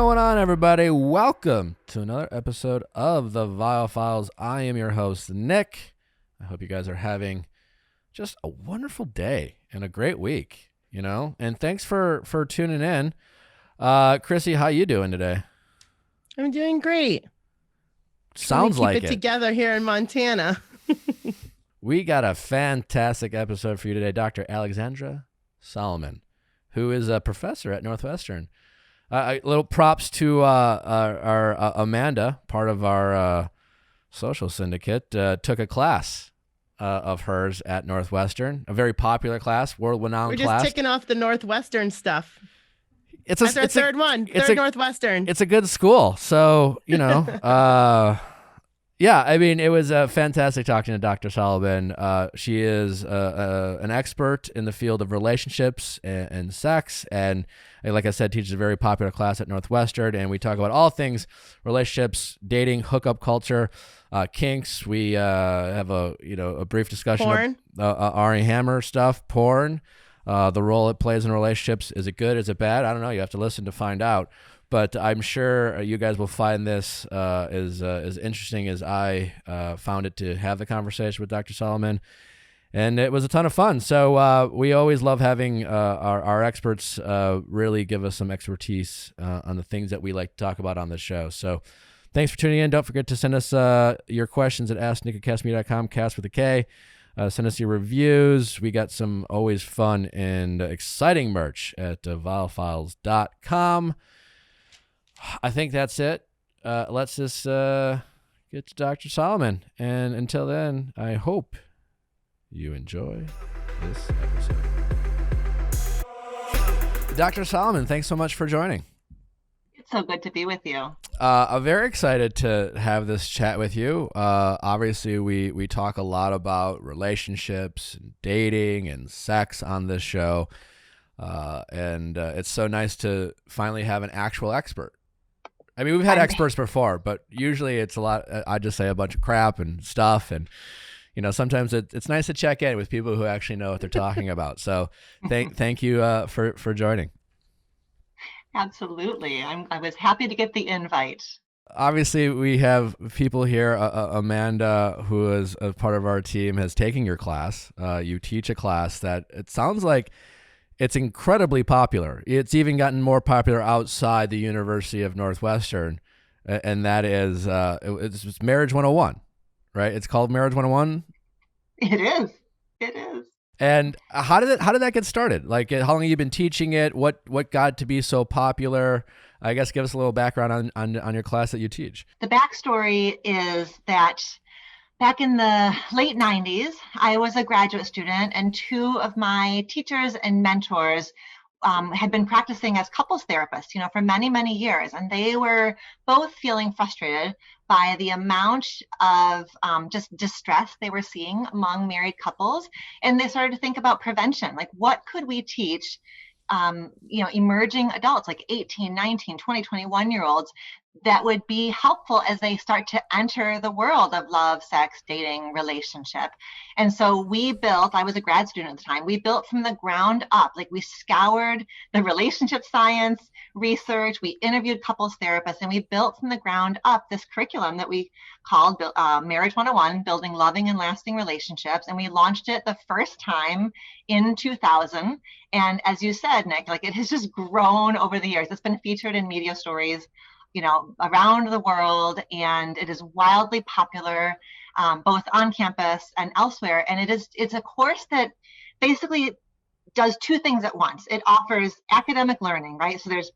going on, everybody? Welcome to another episode of the Viall Files. I am your host, Nick. I hope you guys are having just a wonderful day and a great week, and thanks for tuning in. Chrissy, how you doing today? I'm doing great. Sounds like keep it together here in Montana. We got a fantastic episode for you today. Dr. Alexandra Solomon, who is a professor at Northwestern. Little props to our Amanda, part of our social syndicate, took a class of hers at Northwestern, a very popular class, world-renowned class. We're just ticking off the Northwestern stuff. It's our third Northwestern. It's a good school, so yeah. I mean, it was fantastic talking to Dr. Solomon. She is an expert in the field of relationships and sex, and like I said, teaches a very popular class at Northwestern. And we talk about all things relationships, dating, hookup culture, kinks. We have a brief discussion porn. of Ari Hammer stuff, porn. The role it plays in relationships. Is it good? Is it bad? I don't know. You have to listen to find out. But I'm sure you guys will find this as interesting as I found it to have the conversation with Dr. Solomon. And it was a ton of fun. So we always love having our experts really give us some expertise on the things that we like to talk about on this show. So thanks for tuning in. Don't forget to send us your questions at asknick@castme.com, cast with a K. Send us your reviews. We got some always fun and exciting merch at viallfiles.com. I think that's it. Let's just get to Dr. Solomon. And until then, I hope you enjoy this episode. Dr. Solomon, thanks so much for joining. It's so good to be with you. I'm very excited to have this chat with you. Obviously, we talk a lot about relationships, and dating, and sex on this show. And it's so nice to finally have an actual expert. I mean, we've had experts before, but usually it's a lot. I just say a bunch of crap and stuff. And, sometimes it's nice to check in with people who actually know what they're talking about. So thank you for joining. Absolutely. I was happy to get the invite. Obviously, we have people here. Amanda, who is a part of our team, has taken your class. You teach a class that it sounds like it's incredibly popular. It's even gotten more popular outside the University of Northwestern, and that is it's Marriage 101, right? It's called Marriage 101? It is. It is. And how did that get started? Like, how long have you been teaching it? What got it to be so popular? I guess give us a little background on your class that you teach. The backstory is that back in the late 90s, I was a graduate student, and two of my teachers and mentors had been practicing as couples therapists, for many, many years. And they were both feeling frustrated by the amount of just distress they were seeing among married couples. And they started to think about prevention. Like, what could we teach emerging adults like 18, 19, 20, 21-year-olds that would be helpful as they start to enter the world of love, sex, dating, relationship. And so I was a grad student at the time, we built from the ground up. Like, we scoured the relationship science research, we interviewed couples therapists, and we built from the ground up this curriculum that we called Marriage 101, Building Loving and Lasting Relationships. And we launched it the first time in 2000. And as you said, Nick, like, it has just grown over the years. It's been featured in media stories around the world, and it is wildly popular, both on campus and elsewhere. And it's a course that basically does two things at once. It offers academic learning, right? So there's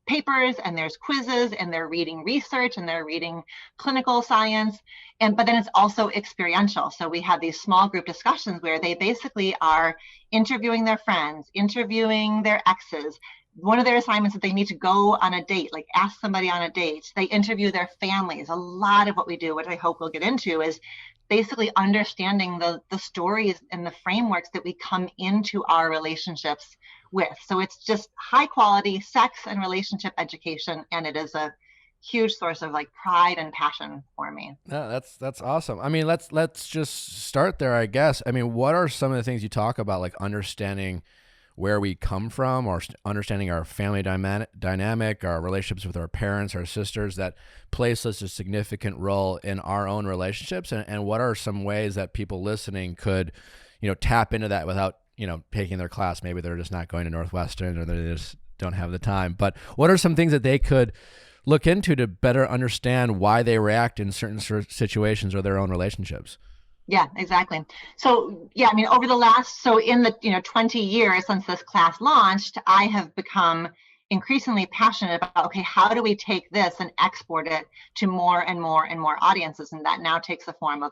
papers and there's quizzes, and they're reading research and they're reading clinical science, but then it's also experiential. So we have these small group discussions where they basically are interviewing their friends, interviewing their exes. One of their assignments is they need to go on a date, like ask somebody on a date. They interview their families. A lot of what we do, which I hope we'll get into, is basically understanding the stories and the frameworks that we come into our relationships with. So it's just high quality sex and relationship education, and it is a huge source of like pride and passion for me. Yeah, that's awesome. I mean, let's just start there, I guess. I mean, what are some of the things you talk about, like understanding where we come from, or understanding our family dynamic, our relationships with our parents, our sisters, that play such a significant role in our own relationships? And what are some ways that people listening could, tap into that without, taking their class? Maybe they're just not going to Northwestern, or they just don't have the time. But what are some things that they could look into to better understand why they react in certain situations or their own relationships? Yeah, exactly. So, yeah, I mean, over the last, in the, 20 years since this class launched, I have become increasingly passionate about, okay, how do we take this and export it to more and more and more audiences? And that now takes the form of,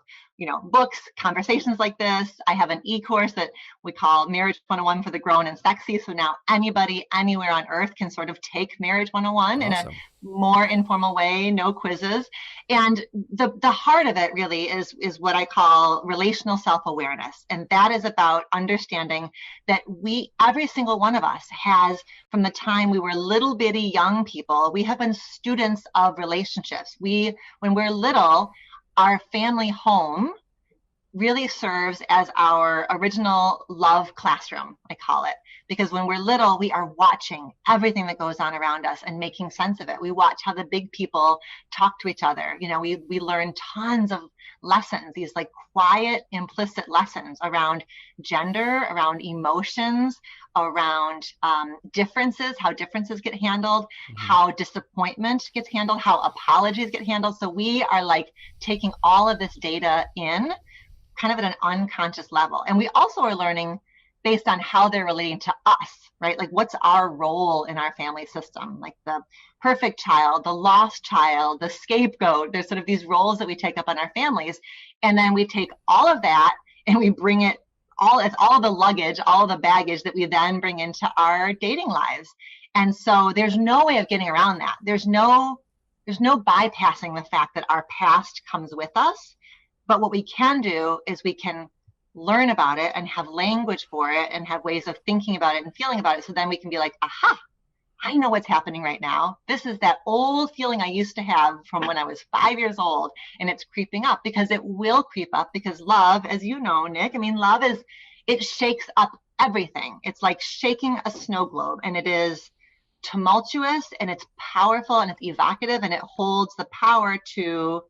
books, conversations like this. I have an e-course that we call Marriage 101 for the Grown and Sexy. So now anybody anywhere on earth can sort of take Marriage 101 in a more informal way, no quizzes. And the heart of it really is what I call relational self-awareness. And that is about understanding that every single one of us has, from the time we were little bitty young people, we have been students of relationships. When we're little, our family home really serves as our original love classroom, I call it, because when we're little, we are watching everything that goes on around us and making sense of it. We watch how the big people talk to each other. We learn tons of lessons, these like quiet, implicit lessons around gender, around emotions, around differences, how differences get handled, how disappointment gets handled, how apologies get handled. So we are like taking all of this data in kind of at an unconscious level. And we also are learning based on how they're relating to us, right? Like what's our role in our family system? Like the perfect child, the lost child, the scapegoat. There's sort of these roles that we take up on our families. And then we take all of that and we bring it it's all of the luggage, all of the baggage that we then bring into our dating lives. And so there's no way of getting around that. There's no bypassing the fact that our past comes with us. But what we can do is we can learn about it and have language for it and have ways of thinking about it and feeling about it. So then we can be like, aha, I know what's happening right now. This is that old feeling I used to have from when I was 5 years old, and it's creeping up, because it will creep up, because love, as you know, Nick, I mean, it shakes up everything. It's like shaking a snow globe, and it is tumultuous and it's powerful and it's evocative, and it holds the power to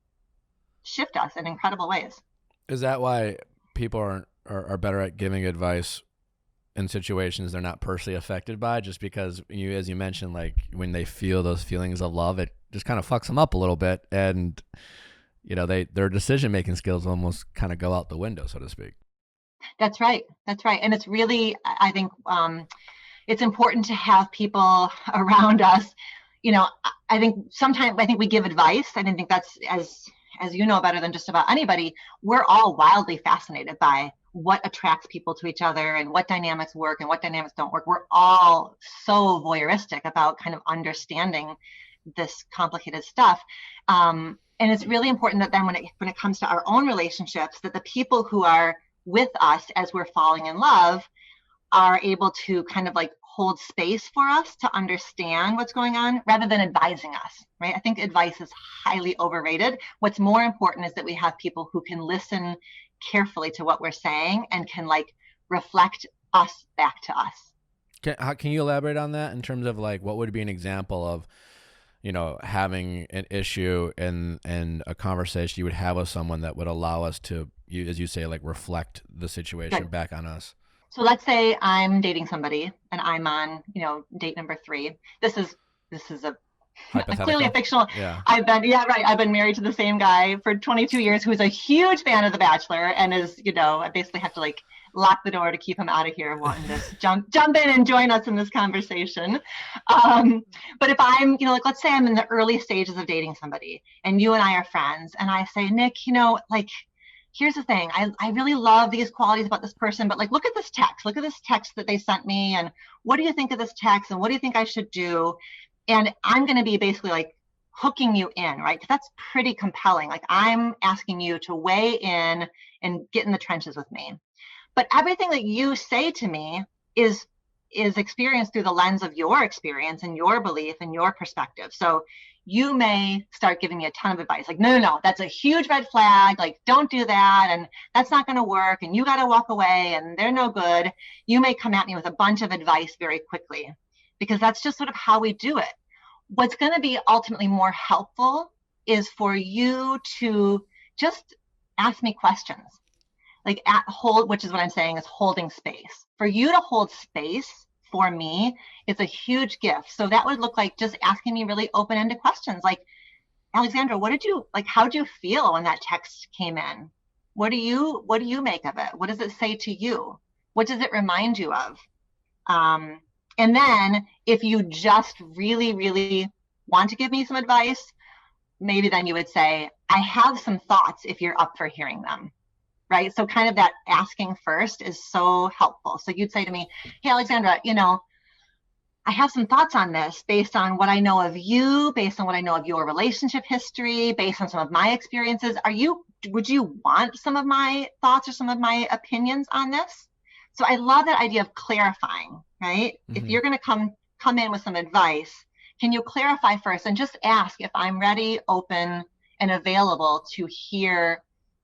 shift us in incredible ways. Is that why people are better at giving advice in situations they're not personally affected by, just because as you mentioned, like when they feel those feelings of love, it just kind of fucks them up a little bit, and their decision-making skills almost kind of go out the window, so to speak. That's right. And it's really, I think, it's important to have people around us. I think sometimes we give advice. I think that's, as you know better than just about anybody, we're all wildly fascinated by what attracts people to each other and what dynamics work and what dynamics don't work. We're all so voyeuristic about kind of understanding this complicated stuff. And it's really important that then when it comes to our own relationships, that the people who are with us as we're falling in love are able to kind of like hold space for us to understand what's going on rather than advising us, right? I think advice is highly overrated. What's more important is that we have people who can listen carefully to what we're saying and can like reflect us back to us. Can you elaborate on that in terms of like what would be an example of, having an issue and a conversation you would have with someone that would allow us to, as you say, like reflect the situation back on us? So let's say I'm dating somebody and I'm on, date number 3. This is a clearly a fictional. Yeah. I've been married to the same guy for 22 years, who's a huge fan of The Bachelor, and is, I basically have to like lock the door to keep him out of here wanting to jump in and join us in this conversation. But if I'm, like, let's say I'm in the early stages of dating somebody and you and I are friends, and I say, Nick, here's the thing. I really love these qualities about this person, but like, look at this text. Look at this text that they sent me. And what do you think of this text? And what do you think I should do? And I'm going to be basically like hooking you in, right? Because that's pretty compelling. Like I'm asking you to weigh in and get in the trenches with me. But everything that you say to me is experienced through the lens of your experience and your belief and your perspective. So you may start giving me a ton of advice. Like, no, that's a huge red flag. Like, don't do that. And that's not going to work. And you got to walk away and they're no good. You may come at me with a bunch of advice very quickly, because that's just sort of how we do it. What's going to be ultimately more helpful is for you to just ask me questions, like which is what I'm saying is holding space. For you to hold space for me, it's a huge gift. So that would look like just asking me really open-ended questions like, Alexandra, how'd you feel when that text came in? What do you make of it? What does it say to you? What does it remind you of? And then if you just really, really want to give me some advice, maybe then you would say, I have some thoughts if you're up for hearing them, right? So kind of that asking first is so helpful. So you'd say to me, hey, Alexandra, I have some thoughts on this based on what I know of you, based on what I know of your relationship history, based on some of my experiences. Would you want some of my thoughts or some of my opinions on this? So I love that idea of clarifying, right? Mm-hmm. If you're going to come in with some advice, can you clarify first and just ask if I'm ready, open, and available to hear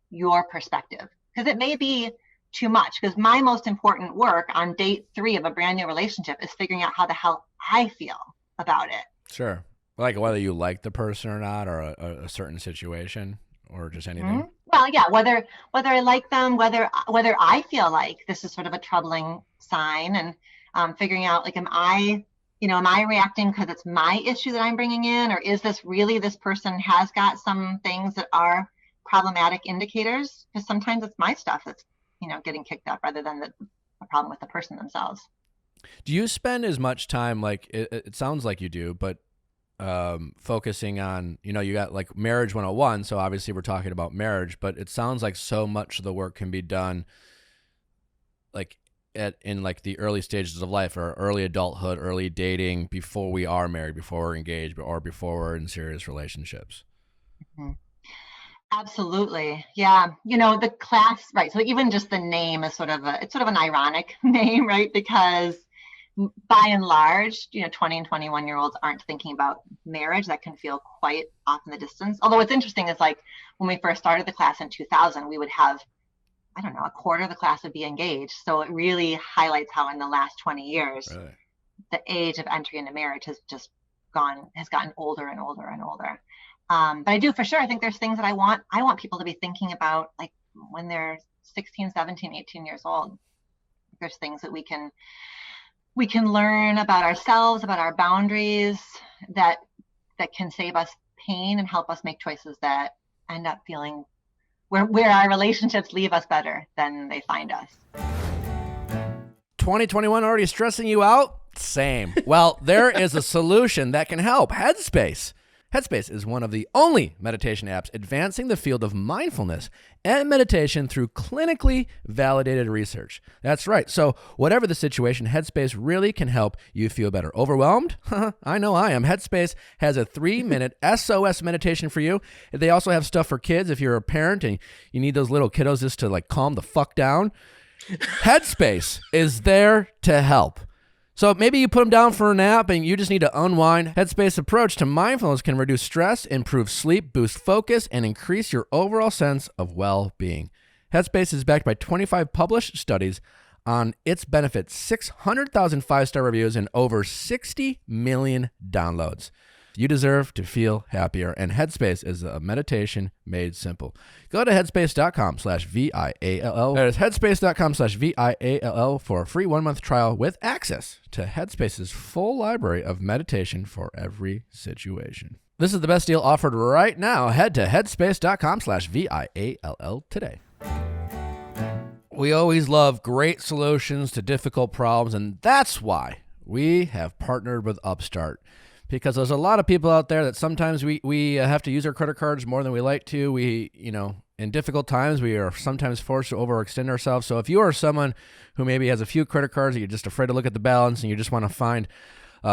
your perspective? Because it may be too much, because my most important work on date 3 of a brand new relationship is figuring out how the hell I feel about it. Sure. Like whether you like the person or not, or a certain situation, or just anything. Mm-hmm. Well, yeah, whether I like them, whether I feel like this is sort of a troubling sign, and figuring out, like, am I reacting because it's my issue that I'm bringing in, or is this really, this person has got some things that are problematic indicators? Because sometimes it's my stuff that's getting kicked up rather than the problem with the person themselves. Do you spend as much time, like it sounds like you do, but focusing on, you got like marriage 101. So obviously we're talking about marriage, but it sounds like so much of the work can be done like in like the early stages of life, or early adulthood, early dating, before we are married, before we're engaged, or before we're in serious relationships. Mm-hmm. Absolutely. Yeah. The class, right. So even just the name is sort of an ironic name, right? Because by and large, 20 and 21-year-olds aren't thinking about marriage. That can feel quite off in the distance. Although what's interesting is, like, when we first started the class in 2000, we would have, I don't know, a quarter of the class would be engaged. So it really highlights how in the last 20 years, really, the age of entry into marriage has gotten older and older and older. But I do, for sure, I think there's things that I want people to be thinking about, like when they're 16, 17, 18 years old. There's things that we can learn about ourselves, about our boundaries, that can save us pain and help us make choices that end up feeling where our relationships leave us better than they find us. 2021 already stressing you out? Same. Well, there is a solution that can help. Headspace. Headspace is one of the only meditation apps advancing the field of mindfulness and meditation through clinically validated research. That's right. So whatever the situation, Headspace really can help you feel better. Overwhelmed? I know I am. Headspace has a 3-minute SOS meditation for you. They also have stuff for kids if you're a parent and you need those little kiddos just to like calm the fuck down. Headspace is there to help. So maybe you put them down for a nap and you just need to unwind. Headspace's approach to mindfulness can reduce stress, improve sleep, boost focus, and increase your overall sense of well-being. Headspace is backed by 25 published studies on its benefits, 600,000 5-star reviews, and over 60 million downloads. You deserve to feel happier, and Headspace is a meditation made simple. Go to headspace.com/VIALL. That is headspace.com/VIALL for a free 1-month trial with access to Headspace's full library of meditation for every situation. This is the best deal offered right now. Head to headspace.com/VIALL today. We always love great solutions to difficult problems, and that's why we have partnered with Upstart. Because there's a lot of people out there that sometimes we have to use our credit cards more than we like to. In difficult times, we are sometimes forced to overextend ourselves. So if you are someone who maybe has a few credit cards and you're just afraid to look at the balance and you just want to find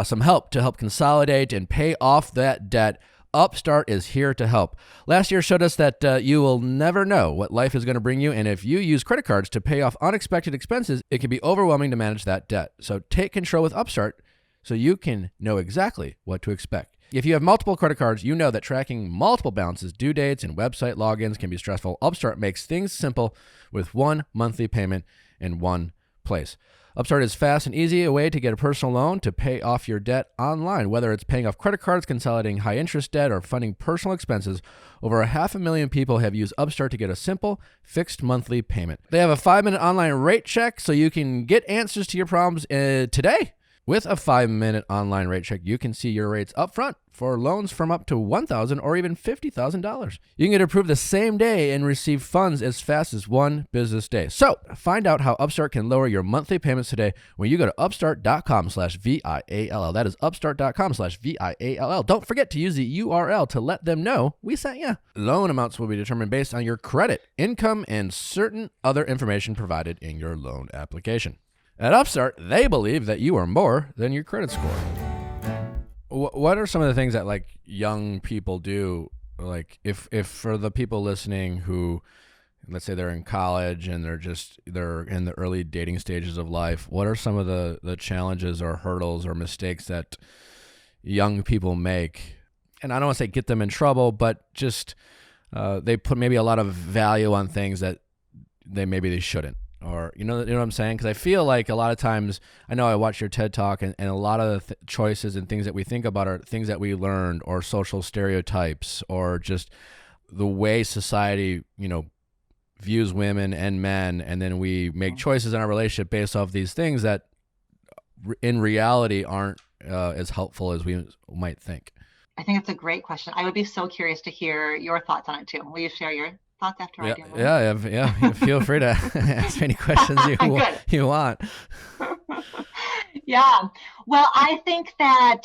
some help to help consolidate and pay off that debt, Upstart is here to help. Last year showed us that you will never know what life is going to bring you. And if you use credit cards to pay off unexpected expenses, it can be overwhelming to manage that debt. So take control with Upstart, so you can know exactly what to expect. If you have multiple credit cards, you know that tracking multiple balances, due dates, and website logins can be stressful. Upstart makes things simple with one monthly payment in one place. Upstart is fast and easy, a way to get a personal loan to pay off your debt online. Whether it's paying off credit cards, consolidating high-interest debt, or funding personal expenses, over 500,000 people have used Upstart to get a simple, fixed monthly payment. They have a 5-minute online rate check so you can get answers to your problems today. With a 5-minute online rate check, you can see your rates up front for loans from up to $1,000 or even $50,000. You can get approved the same day and receive funds as fast as one business day. So find out how Upstart can lower your monthly payments today when you go to upstart.com/VIALL. That is upstart.com/VIALL. Don't forget to use the URL to let them know we sent you. Loan amounts will be determined based on your credit, income, and certain other information provided in your loan application. At Upstart, they believe that you are more than your credit score. What are some of the things that like young people do? Like if for the people listening who, let's say they're in college and they're in the early dating stages of life, what are some of the challenges or hurdles or mistakes that young people make? And I don't want to say get them in trouble, but just they put maybe a lot of value on things that they shouldn't. Or, you know what I'm saying? Because I feel like a lot of times, I know I watch your TED Talk, and a lot of the choices and things that we think about are things that we learned, or social stereotypes, or just the way society, views women and men, and then we make choices in our relationship based off these things that in reality aren't as helpful as we might think. I think it's a great question. I would be so curious to hear your thoughts on it too. Will you share your thoughts after I do mine? Yeah. Feel free to ask any questions you want. Yeah. Well, I think that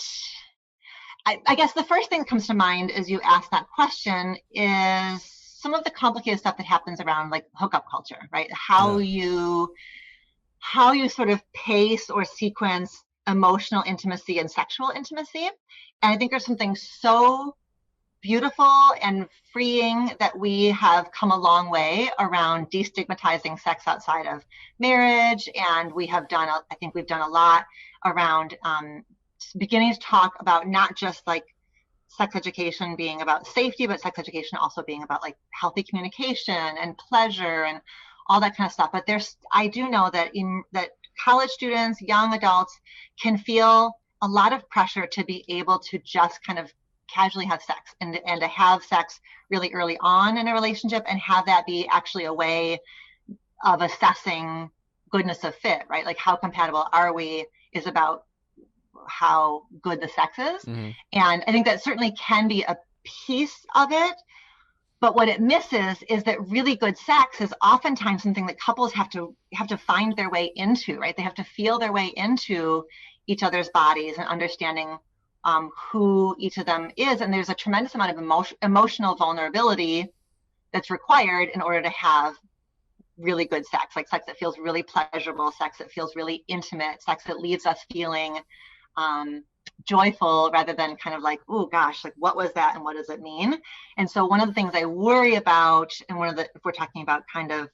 I guess the first thing that comes to mind as you ask that question is some of the complicated stuff that happens around like hookup culture, right? How you sort of pace or sequence emotional intimacy and sexual intimacy. And I think there's something so beautiful and freeing that we have come a long way around destigmatizing sex outside of marriage. And we've done a lot around beginning to talk about not just like sex education being about safety, but sex education also being about like healthy communication and pleasure and all that kind of stuff. But I do know that that college students, young adults can feel a lot of pressure to be able to just kind of casually have sex and to have sex really early on in a relationship and have that be actually a way of assessing goodness of fit, right? Like how compatible are we is about how good the sex is. Mm-hmm. And I think that certainly can be a piece of it. But what it misses is that really good sex is oftentimes something that couples have to find their way into, right? They have to feel their way into each other's bodies and understanding who each of them is. And there's a tremendous amount of emotional vulnerability that's required in order to have really good sex, like sex that feels really pleasurable, sex that feels really intimate, sex that leaves us feeling joyful rather than kind of like, oh gosh, like what was that and what does it mean? And so one of the things I worry about, and if we're talking about kind of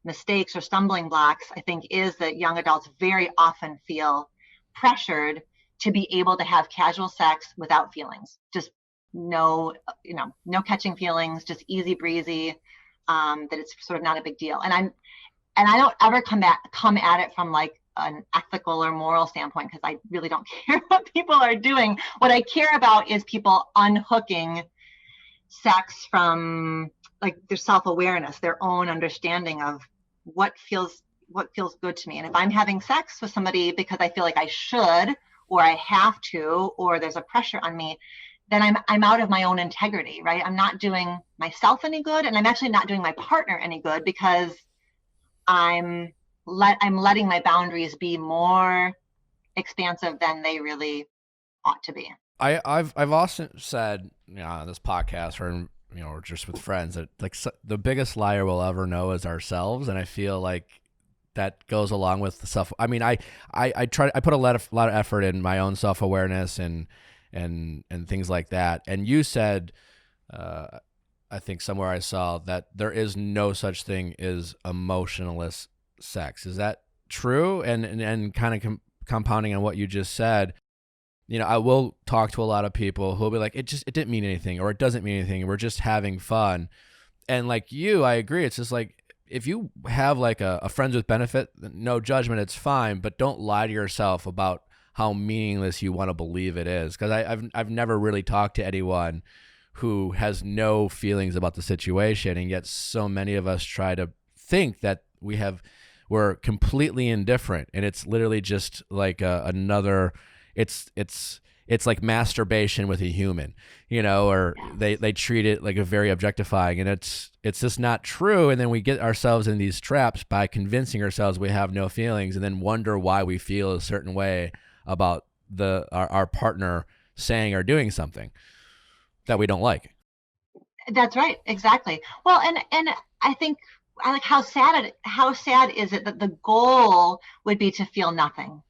mistakes or stumbling blocks, I think is that young adults very often feel pressured to be able to have casual sex without feelings, just no catching feelings, just easy breezy, that it's sort of not a big deal. And I don't ever come at it from like an ethical or moral standpoint, because I really don't care what people are doing. What I care about is people unhooking sex from like their self-awareness, their own understanding of what feels good to me. And if I'm having sex with somebody because I feel like I should, or I have to, or there's a pressure on me, then I'm out of my own integrity, right? I'm not doing myself any good, and I'm actually not doing my partner any good, because I'm letting my boundaries be more expansive than they really ought to be. I've often said, on this podcast or just with friends, that like the biggest liar we'll ever know is ourselves, and I feel like that goes along with the self. I mean, I put a lot of effort in my own self-awareness and things like that. And you said, I think somewhere I saw that there is no such thing as emotionless sex. Is that true? And kind of compounding on what you just said, I will talk to a lot of people who will be like, it didn't mean anything, or it doesn't mean anything. We're just having fun. And like you, I agree. It's just like, if you have like a friends with benefit, no judgment, it's fine, but don't lie to yourself about how meaningless you want to believe it is. Because I've never really talked to anyone who has no feelings about the situation, and yet so many of us try to think that we're completely indifferent, and it's literally just like another. It's like masturbation with a human, or they treat it like a very objectifying, and it's just not true. And then we get ourselves in these traps by convincing ourselves we have no feelings, and then wonder why we feel a certain way about our partner saying or doing something that we don't like. That's right. Exactly. Well, and I think I like how sad is it that the goal would be to feel nothing.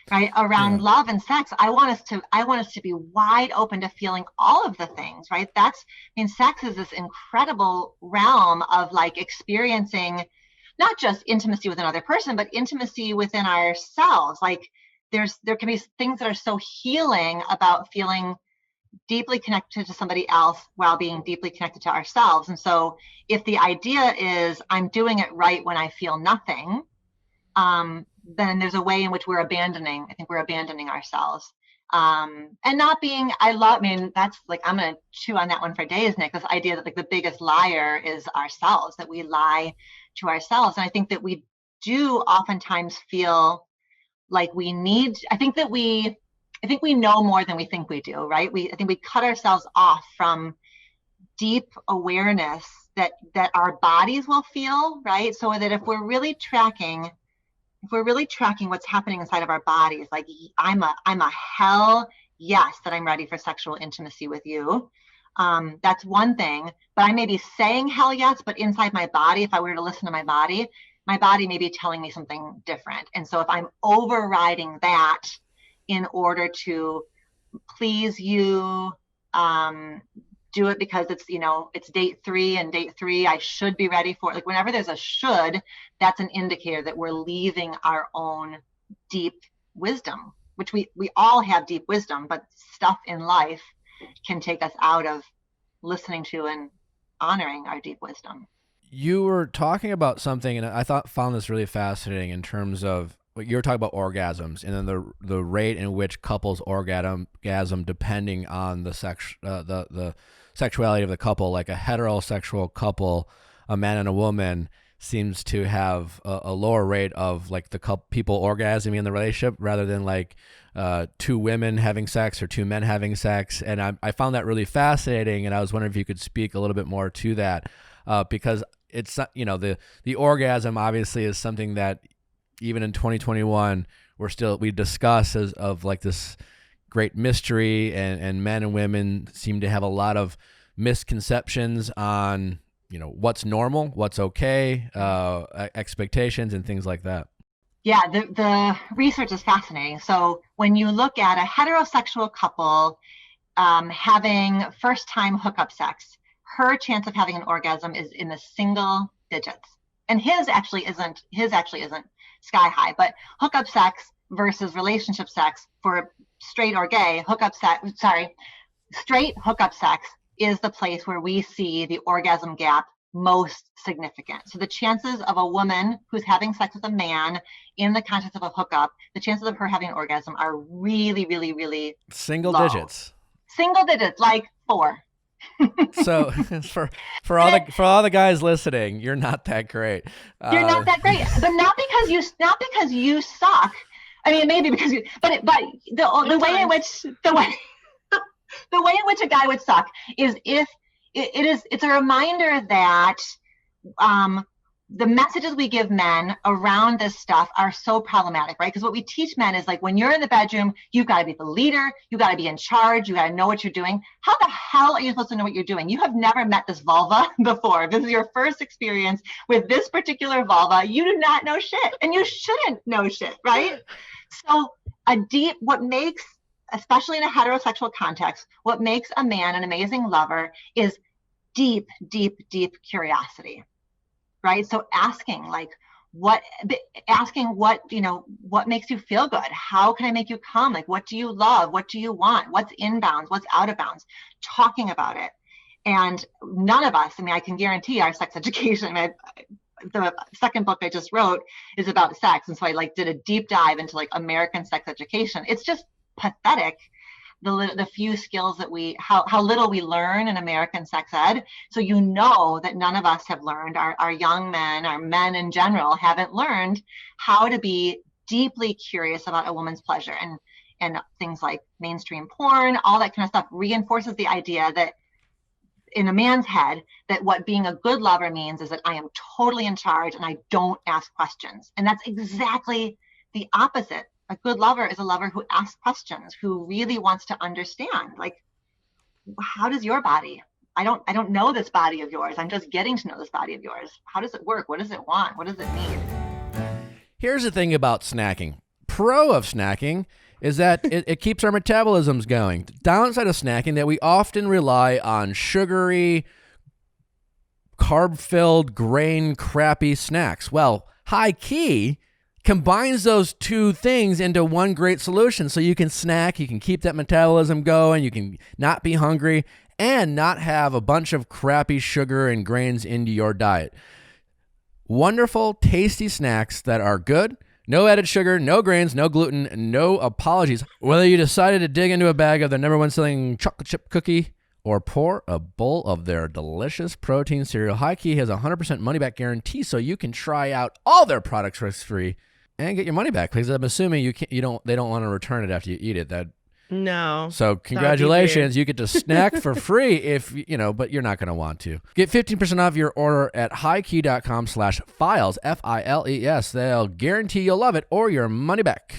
Right around love and sex. I want us to be wide open to feeling all of the things, right? Sex is this incredible realm of like experiencing not just intimacy with another person, but intimacy within ourselves. Like there can be things that are so healing about feeling deeply connected to somebody else while being deeply connected to ourselves. And so if the idea is I'm doing it right when I feel nothing, then there's a way in which we're abandoning ourselves. And not being, that's like, I'm going to chew on that one for days, Nick, this idea that like the biggest liar is ourselves, that we lie to ourselves. And I think that we do oftentimes feel like I think we know more than we think we do, right? I think we cut ourselves off from deep awareness that our bodies will feel, right? So that if we're really tracking what's happening inside of our bodies, like I'm a hell yes that I'm ready for sexual intimacy with you. That's one thing, but I may be saying hell yes, but inside my body, if I were to listen to my body may be telling me something different. And so if I'm overriding that in order to please you, do it because it's date 3, and date 3 I should be ready for it. Like whenever there's a should, that's an indicator that we're leaving our own deep wisdom, which we all have deep wisdom, but stuff in life can take us out of listening to and honoring our deep wisdom. You were talking about something, and I found this really fascinating in terms of you were talking about orgasms, and then the rate in which couples orgasm depending on the sexuality of the couple. Like a heterosexual couple, a man and a woman, seems to have a lower rate of like the people orgasming in the relationship rather than like 2 women having sex or 2 men having sex. And I found that really fascinating, and I was wondering if you could speak a little bit more to that, because it's the orgasm obviously is something that even in 2021 we discuss as of like this great mystery, and men and women seem to have a lot of misconceptions on what's normal, what's okay, expectations and things like that. Yeah, the research is fascinating. So when you look at a heterosexual couple having first time hookup sex, her chance of having an orgasm is in the single digits, and his actually isn't sky high. But hookup sex versus relationship sex for straight or gay straight hookup sex is the place where we see the orgasm gap most significant. So the chances of a woman who's having sex with a man in the context of a hookup, the chances of her having an orgasm are really, really, really single low. digits, like 4. So for all the guys listening, you're not that great. You're not that great, but not because you suck. I mean, maybe because you, but the way in which the way in which a guy would suck is if it's a reminder that the messages we give men around this stuff are so problematic, right? Because what we teach men is like, when you're in the bedroom, you've got to be the leader, you got to be in charge, you got to know what you're doing. How the hell are you supposed to know what you're doing? You have never met this vulva before. This is your first experience with this particular vulva. You do not know shit, and you shouldn't know shit, right? So what makes, especially in a heterosexual context, what makes a man an amazing lover is deep, deep, deep curiosity. Right? So asking like, asking what makes you feel good? How can I make you come? Like, what do you love? What do you want? What's in bounds? What's out of bounds? Talking about it. And none of us, I can guarantee our sex education, the second book I just wrote is about sex. And so I did a deep dive into American sex education. It's just pathetic. The few skills that how little we learn in American sex ed. So that none of us have learned, our young men, our men in general, haven't learned how to be deeply curious about a woman's pleasure. And things like mainstream porn, all that kind of stuff reinforces the idea that in a man's head, that what being a good lover means is that I am totally in charge and I don't ask questions. And that's exactly the opposite. A good lover is a lover who asks questions, who really wants to understand, how does your body? I don't know this body of yours. I'm just getting to know this body of yours. How does it work? What does it want? What does it need? Here's the thing about snacking. Pro of snacking is that it keeps our metabolisms going. The downside of snacking that we often rely on sugary, carb-filled, grain, crappy snacks. Well, High Key combines those two things into one great solution. So you can snack, you can keep that metabolism going, you can not be hungry, and not have a bunch of crappy sugar and grains into your diet. Wonderful, tasty snacks that are good. No added sugar, no grains, no gluten, no apologies. Whether you decided to dig into a bag of their number one selling chocolate chip cookie or pour a bowl of their delicious protein cereal, High Key has a 100% money-back guarantee, so you can try out all their products risk-free and get your money back, because I'm assuming they don't want to return it after you eat it. No. So congratulations, you get to snack for free but you're not going to want to. Get 15% off your order at high-key.com/files, Files. They'll guarantee you'll love it or your money back.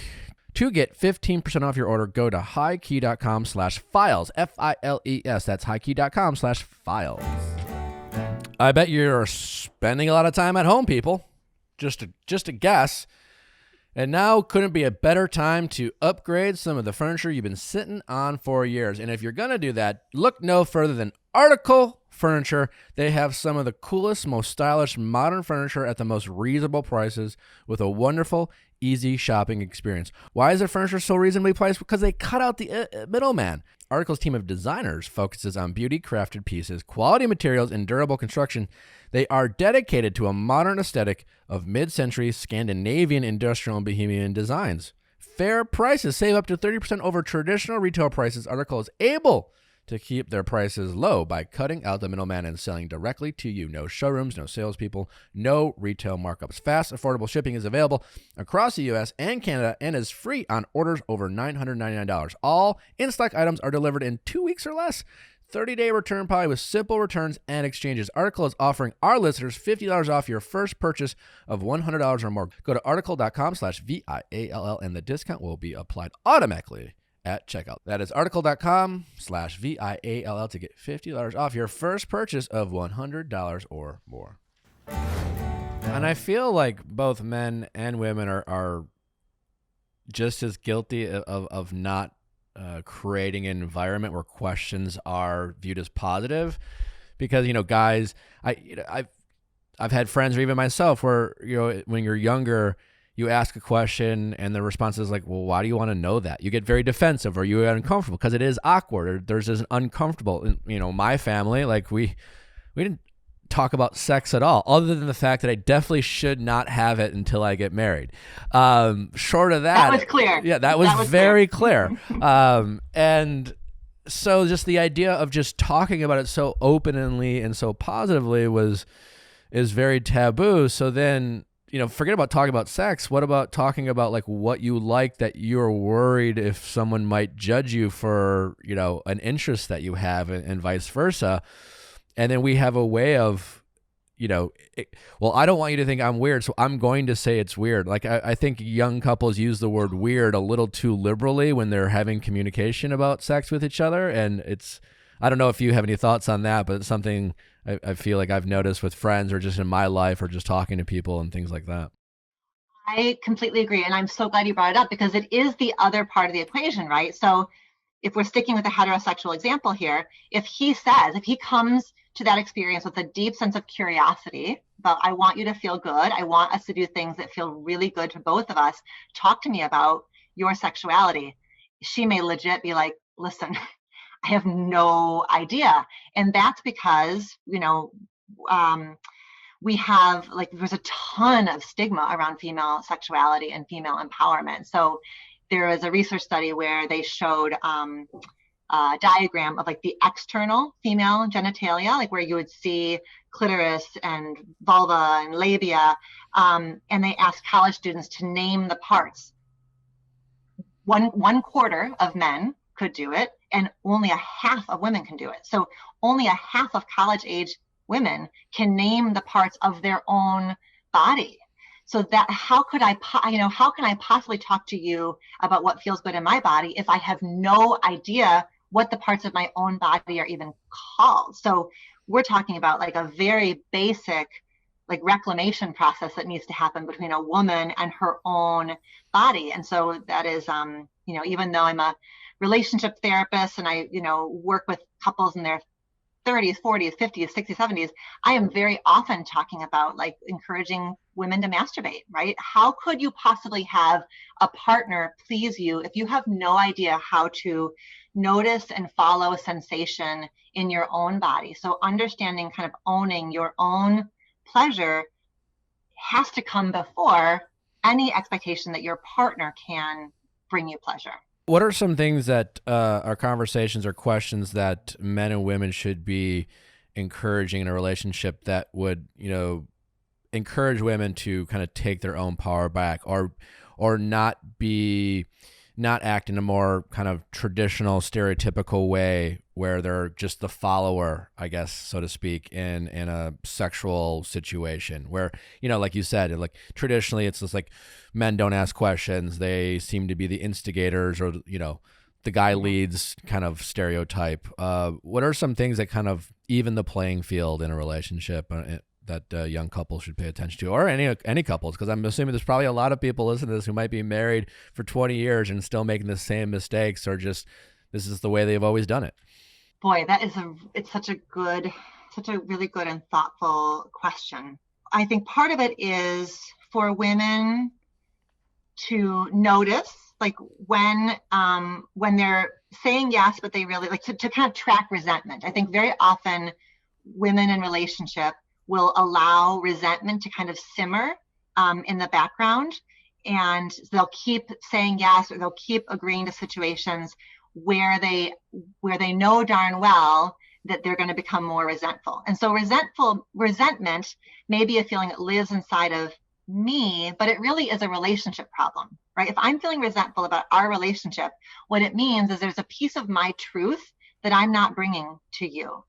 To get 15% off your order, go to high-key.com/files, Files. That's high-key.com/files. I bet you're spending a lot of time at home, people. Just a guess. And now couldn't be a better time to upgrade some of the furniture you've been sitting on for years. And if you're going to do that, look no further than Article Furniture. They have some of the coolest, most stylish modern furniture at the most reasonable prices with a wonderful, easy shopping experience. Why is their furniture so reasonably priced? Because they cut out the middleman. Article's team of designers focuses on beauty, crafted pieces, quality materials, and durable construction. They are dedicated to a modern aesthetic of mid-century Scandinavian industrial and bohemian designs. Fair prices. Save up to 30% over traditional retail prices. Article is able to keep their prices low by cutting out the middleman and selling directly to you. No showrooms, no salespeople, no retail markups. Fast, affordable shipping is available across the U.S. and Canada and is free on orders over $999. All in-stock items are delivered in 2 weeks or less. 30-day return policy with simple returns and exchanges. Article is offering our listeners $50 off your first purchase of $100 or more. Go to article.com/VIALL and the discount will be applied automatically at checkout. That is article.com/VIALL to get $50 off your first purchase of $100 or more. And I feel like both men and women are just as guilty of not creating an environment where questions are viewed as positive, because guys, I've had friends, or even myself, where when you're younger, you ask a question and the response is like, well, why do you want to know that? You get very defensive, or you get uncomfortable because it is awkward, or there's this uncomfortable. My family, we didn't talk about sex at all, other than the fact that I definitely should not have it until I get married. Short of that was clear. Yeah, that was very clear. And so just the idea of just talking about it so openly and so positively is very taboo. So then, forget about talking about sex. What about talking about what you like, that you're worried if someone might judge you for, an interest that you have, and vice versa. And then we have a way of, I don't want you to think I'm weird, so I'm going to say it's weird. I think young couples use the word weird a little too liberally when they're having communication about sex with each other. And I don't know if you have any thoughts on that, but it's something I feel like I've noticed with friends, or just in my life, or just talking to people and things like that. I completely agree. And I'm so glad you brought it up, because it is the other part of the equation, right? So if we're sticking with the heterosexual example here, if he comes to that experience with a deep sense of curiosity about, I want you to feel good. I want us to do things that feel really good to both of us. Talk to me about your sexuality. She may legit be like, listen, I have no idea. And that's because, we have there's a ton of stigma around female sexuality and female empowerment. So there was a research study where they showed a diagram of the external female genitalia, where you would see clitoris and vulva and labia, and they asked college students to name the parts. One quarter of men could do it, and only a half of women can do it. So only a half of college age women can name the parts of their own body. So that how can I possibly talk to you about what feels good in my body if I have no idea what the parts of my own body are even called? So we're talking about a very basic reclamation process that needs to happen between a woman and her own body. And so that is, even though I'm a relationship therapist and I, work with couples in their 30s, 40s, 50s, 60s, 70s, I am very often talking about encouraging women to masturbate, right? How could you possibly have a partner please you if you have no idea how to notice and follow sensation in your own body? So understanding, kind of owning your own pleasure has to come before any expectation that your partner can bring you pleasure. What are some things that are conversations or questions that men and women should be encouraging in a relationship that would, encourage women to kind of take their own power back, or not act in a more kind of traditional, stereotypical way where they're just the follower, I guess, so to speak, in a sexual situation where, like you said, traditionally it's just men don't ask questions. They seem to be the instigators, or, the guy leads kind of stereotype. What are some things that kind of even the playing field in a relationship that young couples should pay attention to, or any couples? Because I'm assuming there's probably a lot of people listening to this who might be married for 20 years and still making the same mistakes, or just this is the way they've always done it. Boy, it's such a really good and thoughtful question. I think part of it is for women to notice, when they're saying yes, but they really to kind of track resentment. I think very often women in relationship will allow resentment to kind of simmer in the background, and they'll keep saying yes, or they'll keep agreeing to situations where they know darn well that they're going to become more resentful. And so resentment may be a feeling that lives inside of me, but it really is a relationship problem, right? If I'm feeling resentful about our relationship, what it means is there's a piece of my truth that I'm not bringing to you,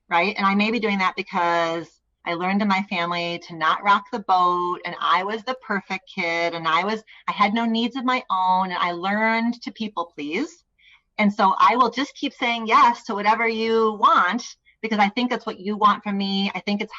right? And I may be doing that because I learned in my family to not rock the boat, and I was the perfect kid, and I had no needs of my own, and I learned to people please. And so I will just keep saying yes to whatever you want because I think that's what you want from me. I think it's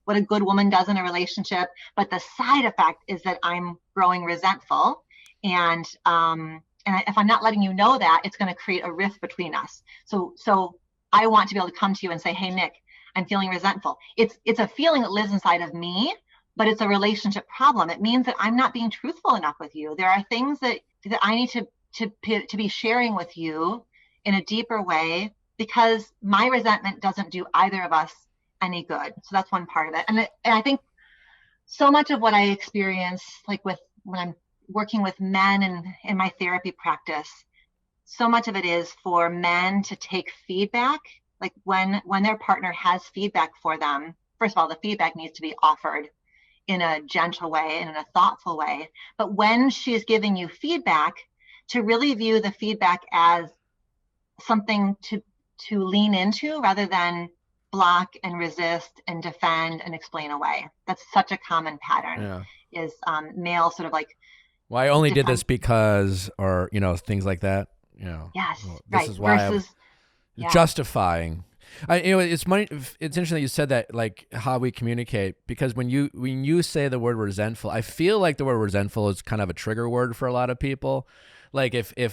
what a good woman does in a relationship. But the side effect is that I'm growing resentful. And if I'm not letting you know that, it's going to create a rift between us. So I want to be able to come to you and say, hey, Nick, I'm feeling resentful. It's a feeling that lives inside of me, but it's a relationship problem. It means that I'm not being truthful enough with you. There are things that I need to be sharing with you in a deeper way, because my resentment doesn't do either of us any good. So that's one part of it. And I think so much of what I experience, when I'm working with men in my therapy practice, so much of it is for men to take feedback. When their partner has feedback for them, first of all, the feedback needs to be offered in a gentle way and in a thoughtful way. But when she's giving you feedback, to really view the feedback as something to lean into rather than block and resist and defend and explain away. That's such a common pattern. Is male sort of well, I only did this because, or things like that. Yes, well, this right. is why versus justifying. It's interesting that you said that, how we communicate, because when you say the word resentful, I feel like the word resentful is kind of a trigger word for a lot of people. Because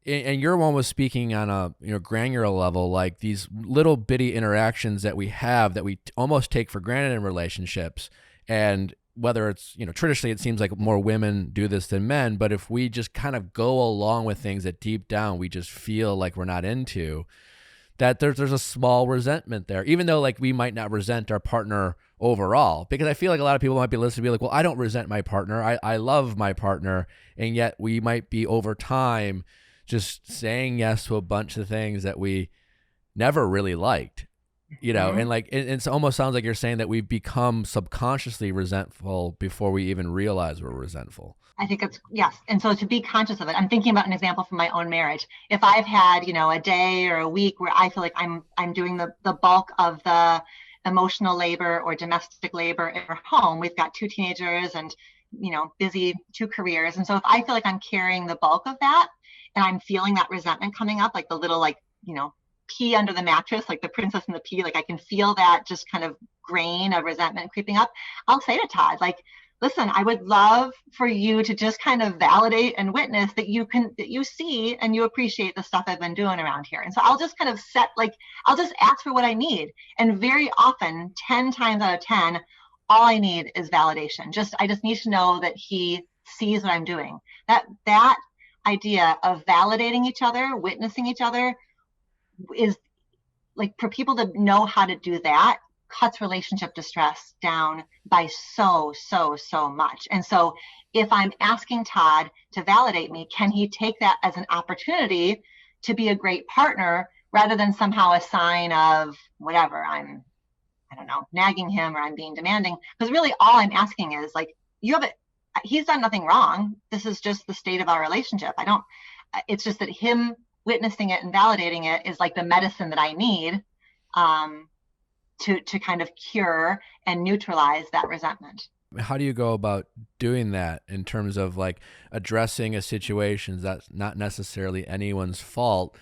and your one was speaking on a granular level, like these little bitty interactions that we have that we almost take for granted in relationships. And whether it's, traditionally it seems like more women do this than men, but if we just kind of go along with things that deep down we just feel like we're not into, that there's a small resentment there, even though like we might not resent our partner overall, because I feel like a lot of people might be listening to be like, well, I don't resent my partner. I love my partner. And yet we might be over time just saying yes to a bunch of things that we never really liked, and like, it almost sounds like you're saying that we've become subconsciously resentful before we even realize we're resentful. I think it's, yes. And so to be conscious of it, I'm thinking about an example from my own marriage. If I've had, a day or a week where I feel like I'm doing the bulk of the emotional labor or domestic labor in our home, we've got 2 teenagers and, busy 2 careers. And so if I feel like I'm carrying the bulk of that and I'm feeling that resentment coming up, like the little, pea under the mattress, like the princess and the pea, like I can feel that just kind of grain of resentment creeping up, I'll say to Todd, like, listen, I would love for you to just kind of validate and witness that you see and you appreciate the stuff I've been doing around here. And so I'll just kind of I'll just ask for what I need. And very often, 10 times out of 10, all I need is validation. I just need to know that he sees what I'm doing. That idea of validating each other, witnessing each other, is like, for people to know how to do that, cuts relationship distress down by so much. And so if I'm asking Todd to validate me, can he take that as an opportunity to be a great partner rather than somehow a sign of whatever, I don't know, nagging him or I'm being demanding? Because really all I'm asking is like, he's done nothing wrong. This is just the state of our relationship. It's just that him witnessing it and validating it is like the medicine that I need to kind of cure and neutralize that resentment. How do you go about doing that in terms of like addressing a situation that's not necessarily anyone's fault?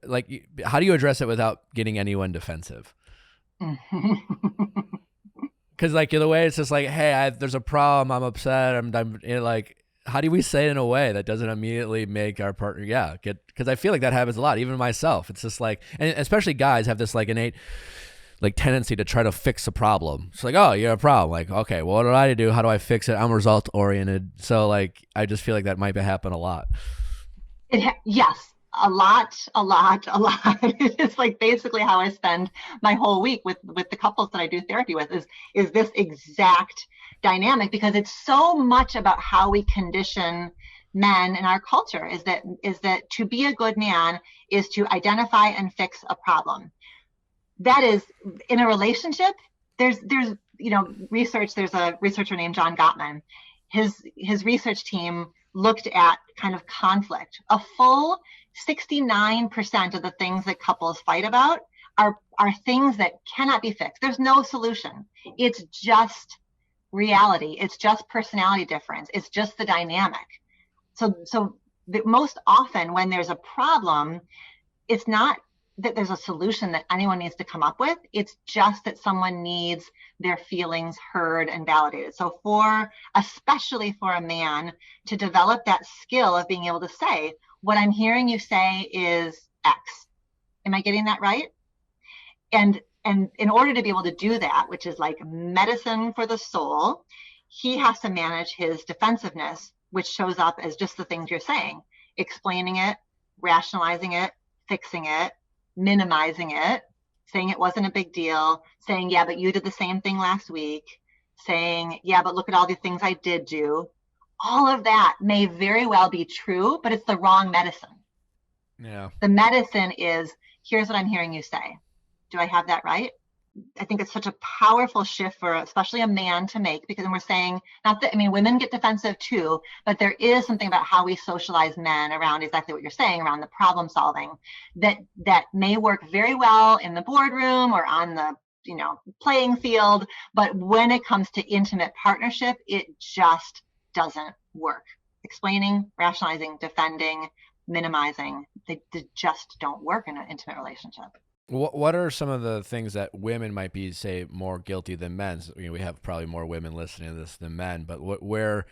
Like, how do you address it without getting anyone defensive? Because like in a way it's just like, hey, there's a problem, I'm upset, I'm like, how do we say it in a way that doesn't immediately make our partner because I feel like that happens a lot, even myself. It's just like, and especially guys have this like innate like tendency to try to fix a problem. It's like, oh, you have a problem, like, okay, well, what do I do? How do I fix it? I'm result oriented. So like, I just feel like that might happen a lot. Yes, a lot. It's like basically how I spend my whole week with the couples that I do therapy with is this exact dynamic, because it's so much about how we condition men in our culture is that to be a good man is to identify and fix a problem. That is, in a relationship, there's research, there's a researcher named John Gottman. His research team looked at kind of conflict. A full 69% of the things that couples fight about are things that cannot be fixed. There's no solution. It's just reality. It's just personality difference. It's just the dynamic. So most often when there's a problem, it's not that there's a solution that anyone needs to come up with. It's just that someone needs their feelings heard and validated. So especially for a man to develop that skill of being able to say, what I'm hearing you say is X. Am I getting that right? And in order to be able to do that, which is like medicine for the soul, he has to manage his defensiveness, which shows up as just the things you're saying, explaining it, rationalizing it, fixing it, minimizing it, saying it wasn't a big deal, saying, yeah, but you did the same thing last week, saying, yeah, but look at all the things I did do. All of that may very well be true, but it's the wrong medicine. Yeah. The medicine is, here's what I'm hearing you say. Do I have that right? I think it's such a powerful shift for especially a man to make, because we're saying, women get defensive too, but there is something about how we socialize men around exactly what you're saying, around the problem solving, that may work very well in the boardroom or on the playing field, but when it comes to intimate partnership, it just doesn't work. Explaining, rationalizing, defending, minimizing, they just don't work in an intimate relationship. What are some of the things that women might be, say, more guilty than men? So, we have probably more women listening to this than men, but where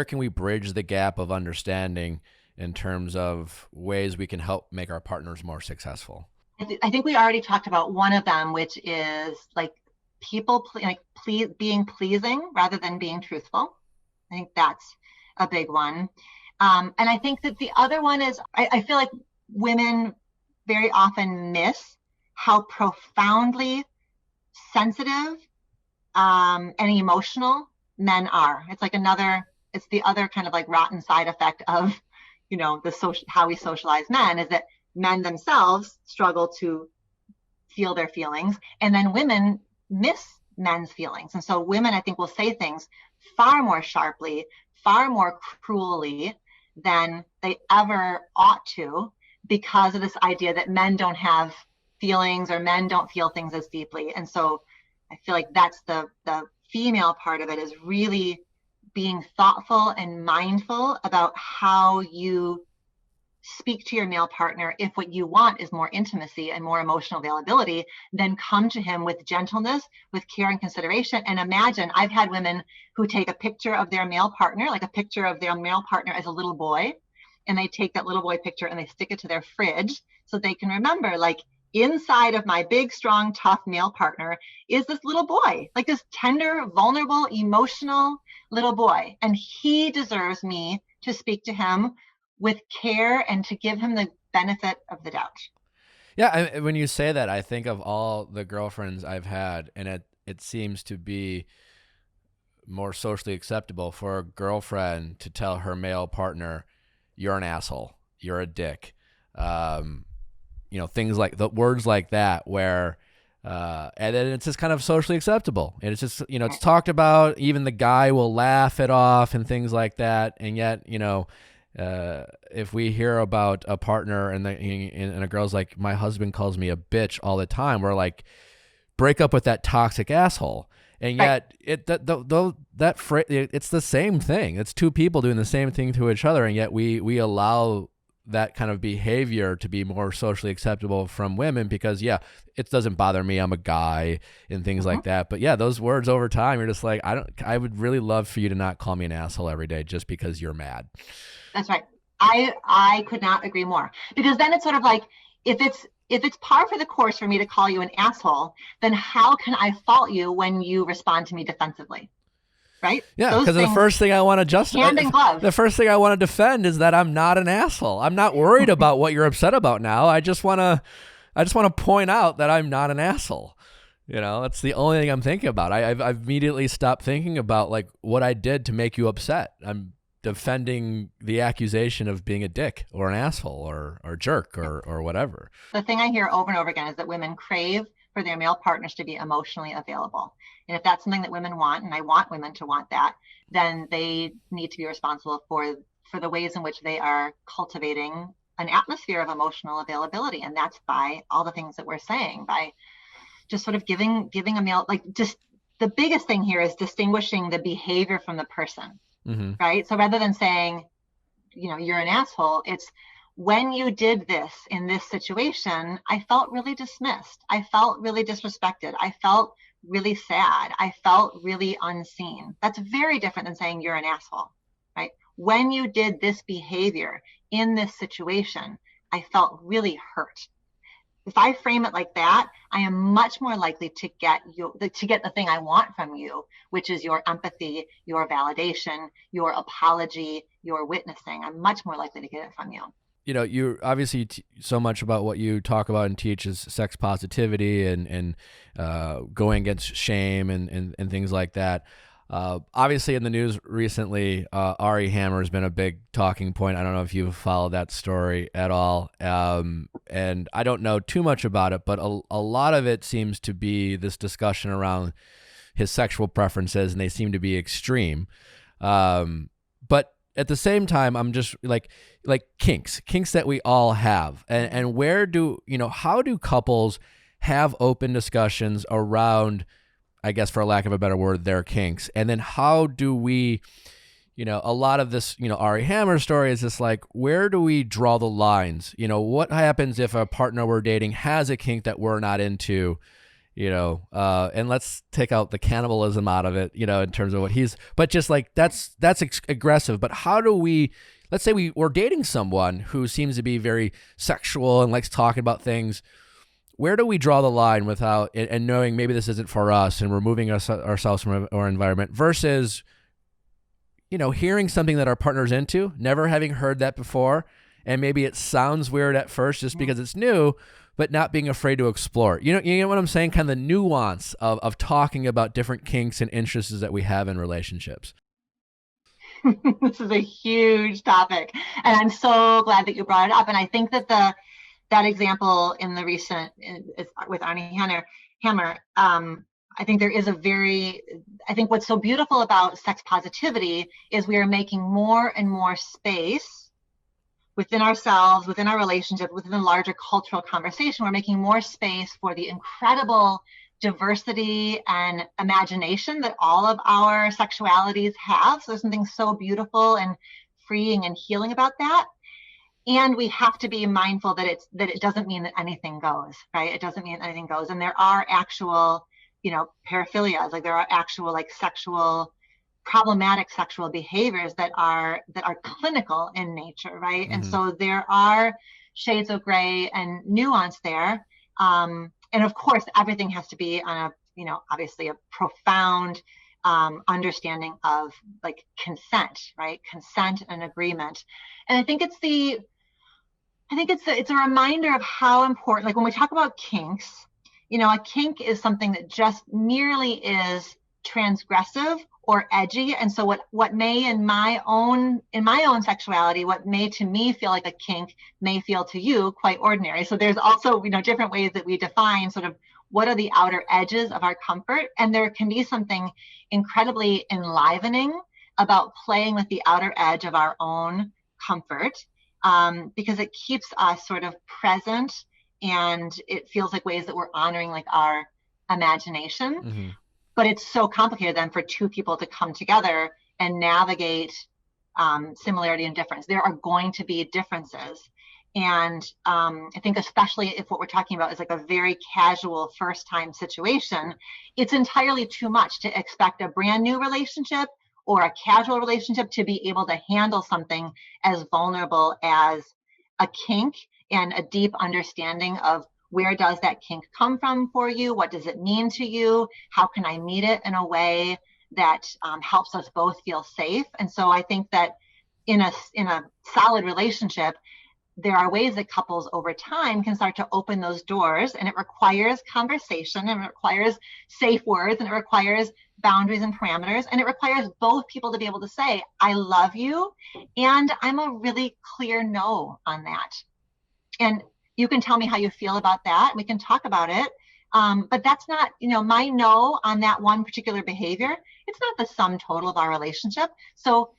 can we bridge the gap of understanding in terms of ways we can help make our partners more successful? I think we already talked about one of them, which is like being pleasing rather than being truthful. I think that's a big one. And I think that the other one is, I feel like women very often miss how profoundly sensitive and emotional men are. It's the other kind of like rotten side effect of, how we socialize men, is that men themselves struggle to feel their feelings, and then women miss men's feelings. And so women, I think, will say things far more sharply, far more cruelly than they ever ought to, because of this idea that men don't have feelings or men don't feel things as deeply. And so I feel like that's the female part of it, is really being thoughtful and mindful about how you speak to your male partner. If what you want is more intimacy and more emotional availability, then come to him with gentleness, with care and consideration. And imagine, I've had women who take a picture of their male partner, like a picture of their male partner as a little boy, and they take that little boy picture and they stick it to their fridge so they can remember, like, inside of my big, strong, tough male partner is this little boy, like this tender, vulnerable, emotional little boy. And he deserves me to speak to him with care and to give him the benefit of the doubt. Yeah, when you say that, I think of all the girlfriends I've had, and it seems to be more socially acceptable for a girlfriend to tell her male partner, "You're an asshole, you're a dick." Things like the words like that, where and then it's just kind of socially acceptable, and it's just it's talked about. Even the guy will laugh it off and things like that, and yet if we hear about a partner and a girl's like, "My husband calls me a bitch all the time," we're like, break up with that toxic asshole. And yet it's the same thing. It's two people doing the same thing to each other, and yet we allow that kind of behavior to be more socially acceptable from women because, it doesn't bother me. I'm a guy and things like that. But those words over time, you're just like, I would really love for you to not call me an asshole every day just because you're mad. That's right. I could not agree more, because then it's sort of like, if it's par for the course for me to call you an asshole, then how can I fault you when you respond to me defensively? Right? Yeah, because the first thing I want to justify, the first thing I want to defend is that I'm not an asshole. I'm not worried about what you're upset about now. I just want to point out that I'm not an asshole. That's the only thing I'm thinking about. I've immediately stopped thinking about like what I did to make you upset. I'm defending the accusation of being a dick or an asshole or jerk or whatever. The thing I hear over and over again is that women crave for their male partners to be emotionally available. And if that's something that women want, and I want women to want that, then they need to be responsible for the ways in which they are cultivating an atmosphere of emotional availability. And that's by all the things that we're saying, by just sort of giving a male, like, just the biggest thing here is distinguishing the behavior from the person. Mm-hmm. Right? So rather than saying, you're an asshole, it's, when you did this in this situation, I felt really dismissed. I felt really disrespected. I felt really sad. I felt really unseen. That's very different than saying you're an asshole, right? When you did this behavior in this situation, I felt really hurt. If I frame it like that, I am much more likely to get the thing I want from you, which is your empathy, your validation, your apology, your witnessing. I'm much more likely to get it from you. You obviously so much about what you talk about and teach is sex positivity and going against shame and things like that. Obviously in the news recently, Ari Hammer has been a big talking point. I don't know if you've followed that story at all. And I don't know too much about it, but a lot of it seems to be this discussion around his sexual preferences, and they seem to be extreme. But at the same time, I'm just like kinks that we all have. And where how do couples have open discussions around, I guess, for lack of a better word, their kinks? And then how do we, a lot of this, Ari Hammer story is just like, where do we draw the lines? What happens if a partner we're dating has a kink that we're not into? And let's take out the cannibalism out of it, in terms of what but just like, that's aggressive. But how do we let's say we're dating someone who seems to be very sexual and likes talking about things. Where do we draw the line without, and knowing maybe this isn't for us and removing ourselves from our environment versus, hearing something that our partner's into, never having heard that before, and maybe it sounds weird at first just because it's new, but not being afraid to explore. You know what I'm saying? Kind of the nuance of talking about different kinks and interests that we have in relationships. This is a huge topic, and I'm so glad that you brought it up. And I think that that example in the recent with Arnie Hammer, I think there is I think what's so beautiful about sex positivity is we are making more and more space within ourselves, within our relationship, within the larger cultural conversation. We're making more space for the incredible diversity and imagination that all of our sexualities have. So there's something so beautiful and freeing and healing about that. And we have to be mindful that it doesn't mean that anything goes, right? It doesn't mean anything goes. And there are actual, paraphilias, like there are actual problematic sexual behaviors that are clinical in nature, right? Mm-hmm. And so there are shades of gray and nuance there. And of course, everything has to be on obviously a profound understanding of like consent, right? Consent and agreement. And I think it's a reminder of how important, like when we talk about kinks, a kink is something that just merely is transgressive or edgy. And so what may in my own sexuality, what may to me feel like a kink may feel to you quite ordinary. So there's also, different ways that we define sort of what are the outer edges of our comfort. And there can be something incredibly enlivening about playing with the outer edge of our own comfort, because it keeps us sort of present, and it feels like ways that we're honoring like our imagination. Mm-hmm. But it's so complicated then for two people to come together and navigate similarity and difference. There are going to be differences. And I think especially if what we're talking about is like a very casual first time situation, it's entirely too much to expect a brand new relationship or a casual relationship to be able to handle something as vulnerable as a kink and a deep understanding of where does that kink come from for you? What does it mean to you? How can I meet it in a way that helps us both feel safe? And so I think that in a solid relationship, there are ways that couples over time can start to open those doors, and it requires conversation, and it requires safe words, and it requires boundaries and parameters, and it requires both people to be able to say, I love you, and I'm a really clear no on that. And you can tell me how you feel about that. We can talk about it. But that's not, my no on that one particular behavior. It's not the sum total of our relationship. So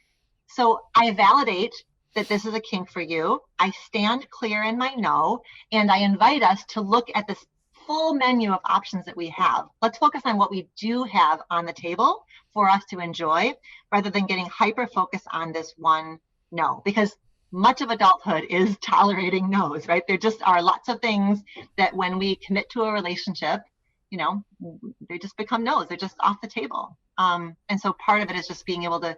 I validate that this is a kink for you. I stand clear in my no, and I invite us to look at this full menu of options that we have. Let's focus on what we do have on the table for us to enjoy, rather than getting hyper focused on this one no, because much of adulthood is tolerating no's, right? There just are lots of things that when we commit to a relationship, they just become no's. They're just off the table. And so part of it is just being able to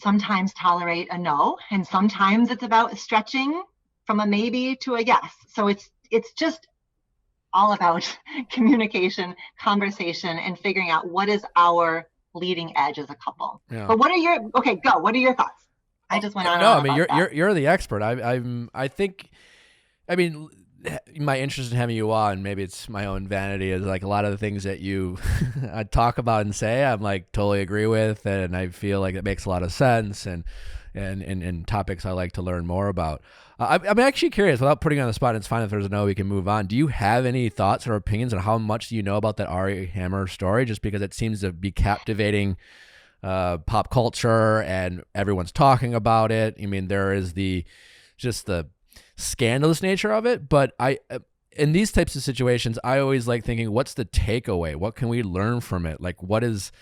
sometimes tolerate a no, and sometimes it's about stretching from a maybe to a yes. So it's just all about communication, conversation, and figuring out what is our leading edge as a couple. Yeah. But what are your thoughts? I just went on. No, I mean you're the expert. I think my interest in having you on, maybe it's my own vanity, is like a lot of the things that you I talk about and say I'm like totally agree with, and I feel like it makes a lot of sense, and topics I like to learn more about. I'm actually curious, without putting you on the spot, and it's fine if there's a no, we can move on. Do you have any thoughts or opinions on how much do you know about that Ari Hammer story? Just because it seems to be captivating pop culture and everyone's talking about it. I mean, there is the scandalous nature of it, but in these types of situations, I always like thinking, what's the takeaway? What can we learn from it? Like, what is,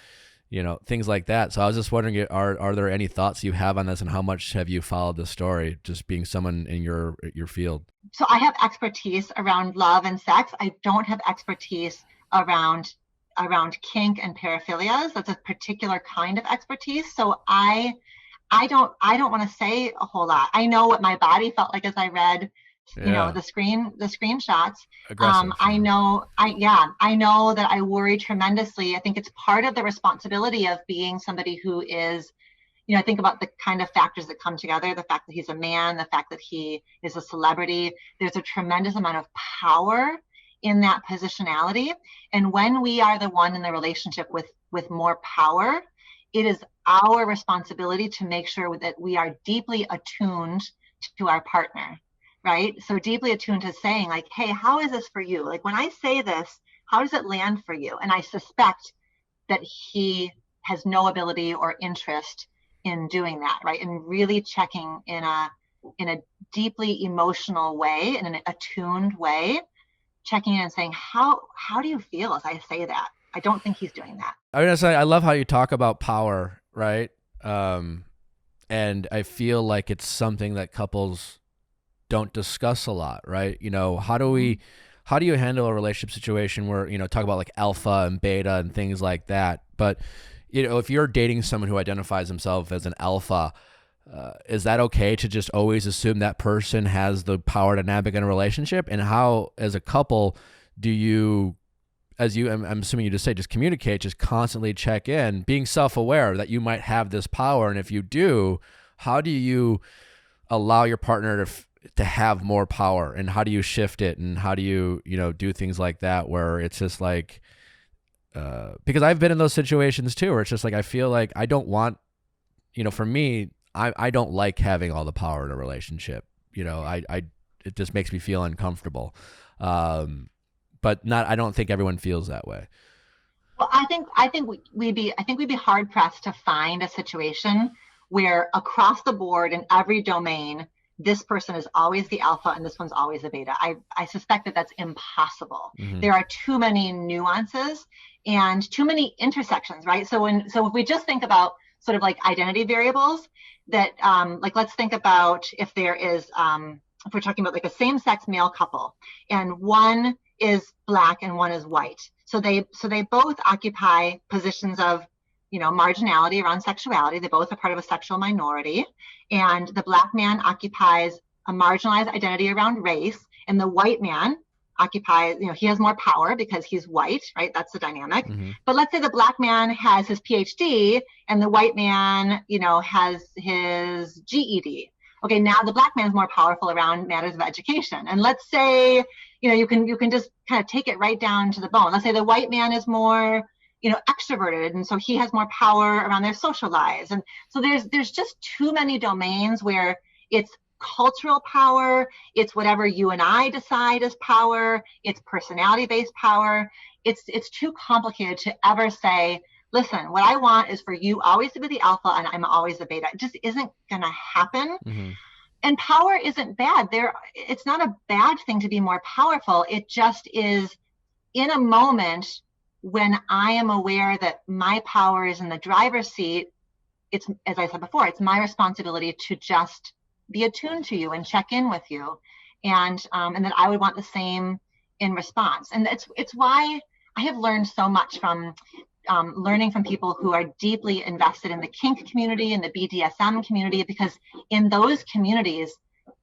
things like that. So I was just wondering, are there any thoughts you have on this, and how much have you followed the story, just being someone in your field? So I have expertise around love and sex. I don't have expertise around kink and paraphilias. That's a particular kind of expertise. So I I don't want to say a whole lot. I know what my body felt like as I read, the screenshots. Aggressive. I know that I worry tremendously. I think it's part of the responsibility of being somebody who is, I think about the kind of factors that come together, the fact that he's a man, the fact that he is a celebrity. There's a tremendous amount of power in that positionality. And when we are the one in the relationship with more power, it is our responsibility to make sure that we are deeply attuned to our partner, right? So deeply attuned to saying like, hey, how is this for you? Like when I say this, how does it land for you? And I suspect that he has no ability or interest in doing that, right? And really checking in a deeply emotional way, in an attuned way, checking in and saying, how do you feel as I say that? I don't think he's doing that. I mean, I love how you talk about power, right? And I feel like it's something that couples don't discuss a lot, right? How do you handle a relationship situation where, talk about like alpha and beta and things like that. But, if you're dating someone who identifies himself as an alpha, is that okay to just always assume that person has the power dynamic in a relationship? And how, as a couple, do you, I'm assuming you just communicate, just constantly check in, being self-aware that you might have this power. And if you do, how do you allow your partner to have more power, and how do you shift it? And how do you, do things like that where it's just like, because I've been in those situations too, where it's just like, I feel like I don't want, for me, I don't like having all the power in a relationship. It just makes me feel uncomfortable. But I don't think everyone feels that way. Well, I think we'd be hard pressed to find a situation where across the board in every domain, this person is always the alpha and this one's always the beta. I suspect that that's impossible. Mm-hmm. There are too many nuances and too many intersections, right? So if we just think about sort of like identity variables that, like, let's think about if there is, if we're talking about like a same-sex male couple and one is Black and one is white. So they both occupy positions of, marginality around sexuality. They both are part of a sexual minority. And the Black man occupies a marginalized identity around race. And the white man occupies, he has more power because he's white, right? That's the dynamic. Mm-hmm. But let's say the Black man has his PhD and the white man, has his GED. Okay, now the Black man's more powerful around matters of education. And let's say, you can just kind of take it right down to the bone. Let's say the white man is more, extroverted, and so he has more power around their social lives. And so there's just too many domains where it's cultural power, it's whatever you and I decide is power, it's personality-based power. It's too complicated to ever say, listen, what I want is for you always to be the alpha and I'm always the beta. It just isn't going to happen. Mm-hmm. And power isn't bad. It's not a bad thing to be more powerful. It just is in a moment when I am aware that my power is in the driver's seat. It's, as I said before, it's my responsibility to just be attuned to you and check in with you. And that I would want the same in response. And it's why I have learned so much from learning from people who are deeply invested in the kink community and the BDSM community, because in those communities,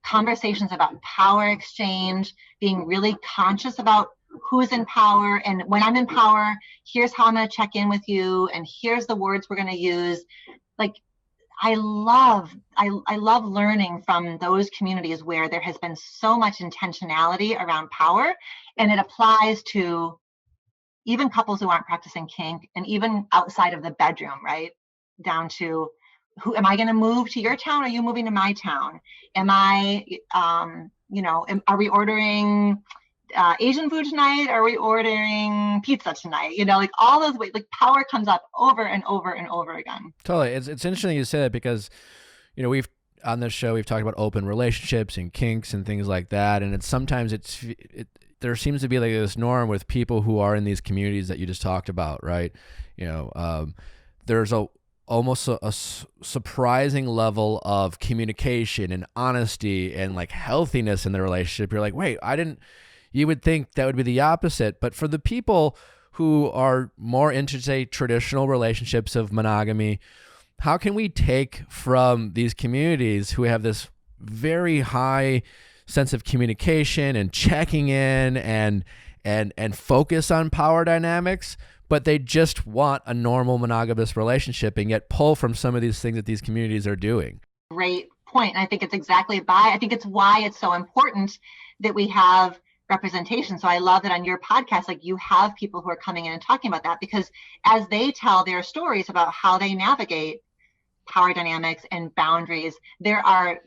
conversations about power exchange, being really conscious about who's in power, and when I'm in power, here's how I'm going to check in with you, and here's the words we're going to use. Like, I love learning from those communities where there has been so much intentionality around power, and it applies to even couples who aren't practicing kink, and even outside of the bedroom, right? Down to, who am I going to move to your town? Or are you moving to my town? Am I, are we ordering Asian food tonight? Are we ordering pizza tonight? Like all those ways, like power comes up over and over and over again. Totally. It's interesting you say that because, we've on this show, we've talked about open relationships and kinks and things like that. And there seems to be like this norm with people who are in these communities that you just talked about, right? There's almost a surprising level of communication and honesty and like healthiness in the relationship. You're like, wait, you would think that would be the opposite. But for the people who are more into, say, traditional relationships of monogamy, how can we take from these communities who have this very high sense of communication and checking in and focus on power dynamics, but they just want a normal monogamous relationship and yet pull from some of these things that these communities are doing? Great point. I think it's I think it's why it's so important that we have representation. So I love that on your podcast, like you have people who are coming in and talking about that, because as they tell their stories about how they navigate power dynamics and boundaries, there are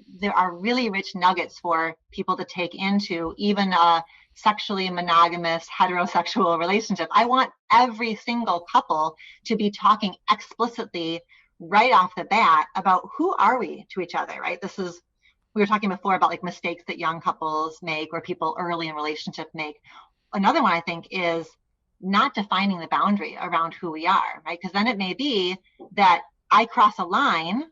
really rich nuggets for people to take into even a sexually monogamous heterosexual relationship. I want every single couple to be talking explicitly right off the bat about who are we to each other, right? We were talking before about like mistakes that young couples make or people early in relationship make. Another one I think is not defining the boundary around who we are, right? Because then it may be that I cross a line,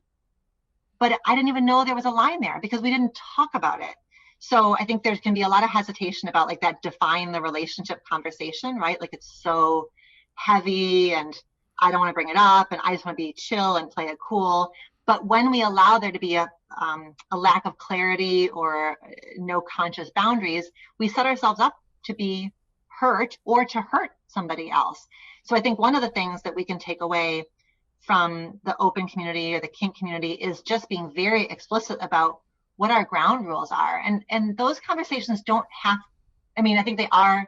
but I didn't even know there was a line there because we didn't talk about it. So I think there's going to be a lot of hesitation about like that define the relationship conversation, right? Like it's so heavy and I don't want to bring it up and I just want to be chill and play it cool. But when we allow there to be a lack of clarity or no conscious boundaries, we set ourselves up to be hurt or to hurt somebody else. So I think one of the things that we can take away from the open community or the kink community is just being very explicit about what our ground rules are. And those conversations don't have, I mean, I think they are,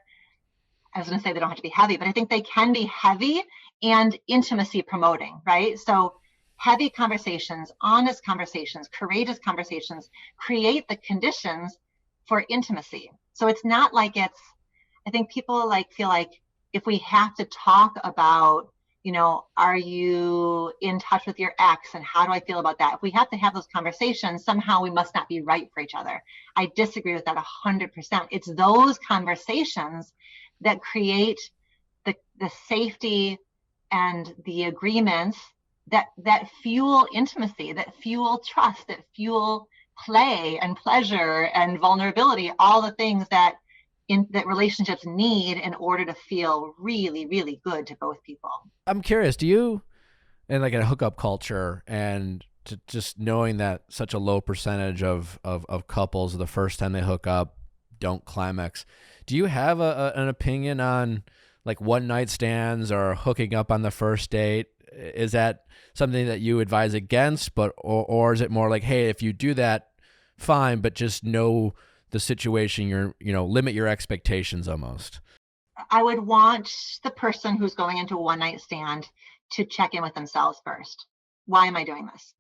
I was going to say they don't have to be heavy, but I think they can be heavy and intimacy promoting, right? So heavy conversations, honest conversations, courageous conversations create the conditions for intimacy. So it's not like I think people like feel like if we have to talk about, you know, are you in touch with your ex and how do I feel about that? If we have to have those conversations, somehow we must not be right for each other. I disagree with that 100%. It's those conversations that create the safety and the agreements that fuel intimacy, that fuel trust, that fuel play and pleasure and vulnerability, all the things that relationships need in order to feel really, really good to both people. I'm curious, do you, in like a hookup culture and just knowing that such a low percentage of couples the first time they hook up don't climax, do you have an opinion on like one night stands or hooking up on the first date? Is that something that you advise against, or is it more like, hey, if you do that, fine, but just know the situation, limit your expectations almost? I would want the person who's going into a one night stand to check in with themselves first. Why am I doing this?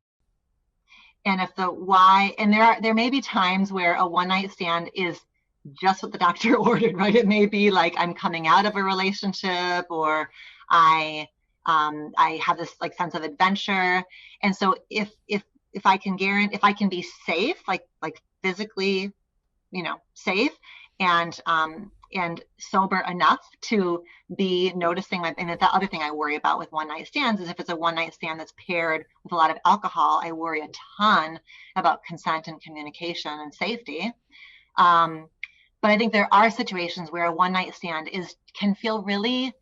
And if the why, and there may be times where a one night stand is just what the doctor ordered, right? It may be like I'm coming out of a relationship, or I have this like sense of adventure. And so if I can be safe, like physically, safe and sober enough to be noticing and the other thing I worry about with one night stands is if it's a one night stand that's paired with a lot of alcohol, I worry a ton about consent and communication and safety. But I think there are situations where a one night stand can feel really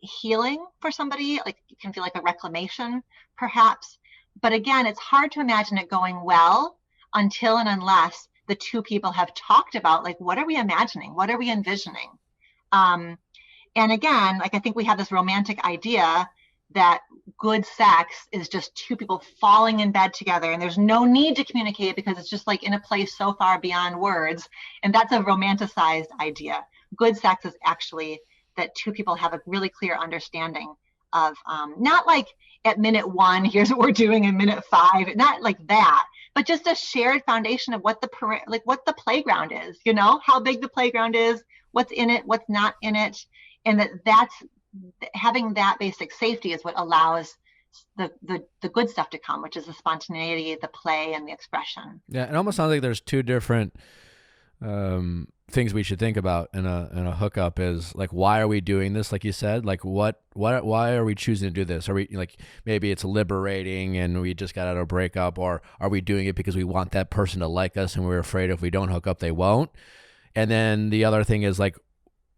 healing for somebody, like it can feel like a reclamation perhaps. But again, it's hard to imagine it going well until and unless the two people have talked about like, what are we imagining? What are we envisioning? And again, like I think we have this romantic idea that good sex is just two people falling in bed together and there's no need to communicate because it's just like in a place so far beyond words. And that's a romanticized idea. Good sex is actually that two people have a really clear understanding of not like at minute 1, here's what we're doing in minute 5, not like that, but just a shared foundation of what the playground is, how big the playground is, what's in it, what's not in it. And that's having that basic safety is what allows the good stuff to come, which is the spontaneity, the play, and the expression. Yeah, it almost sounds like there's two different things we should think about in a hookup is like, why are we doing this? Like you said, like why are we choosing to do this? Are we like, maybe it's liberating and we just got out of a breakup, or are we doing it because we want that person to like us and we're afraid if we don't hook up, they won't? And then the other thing is like,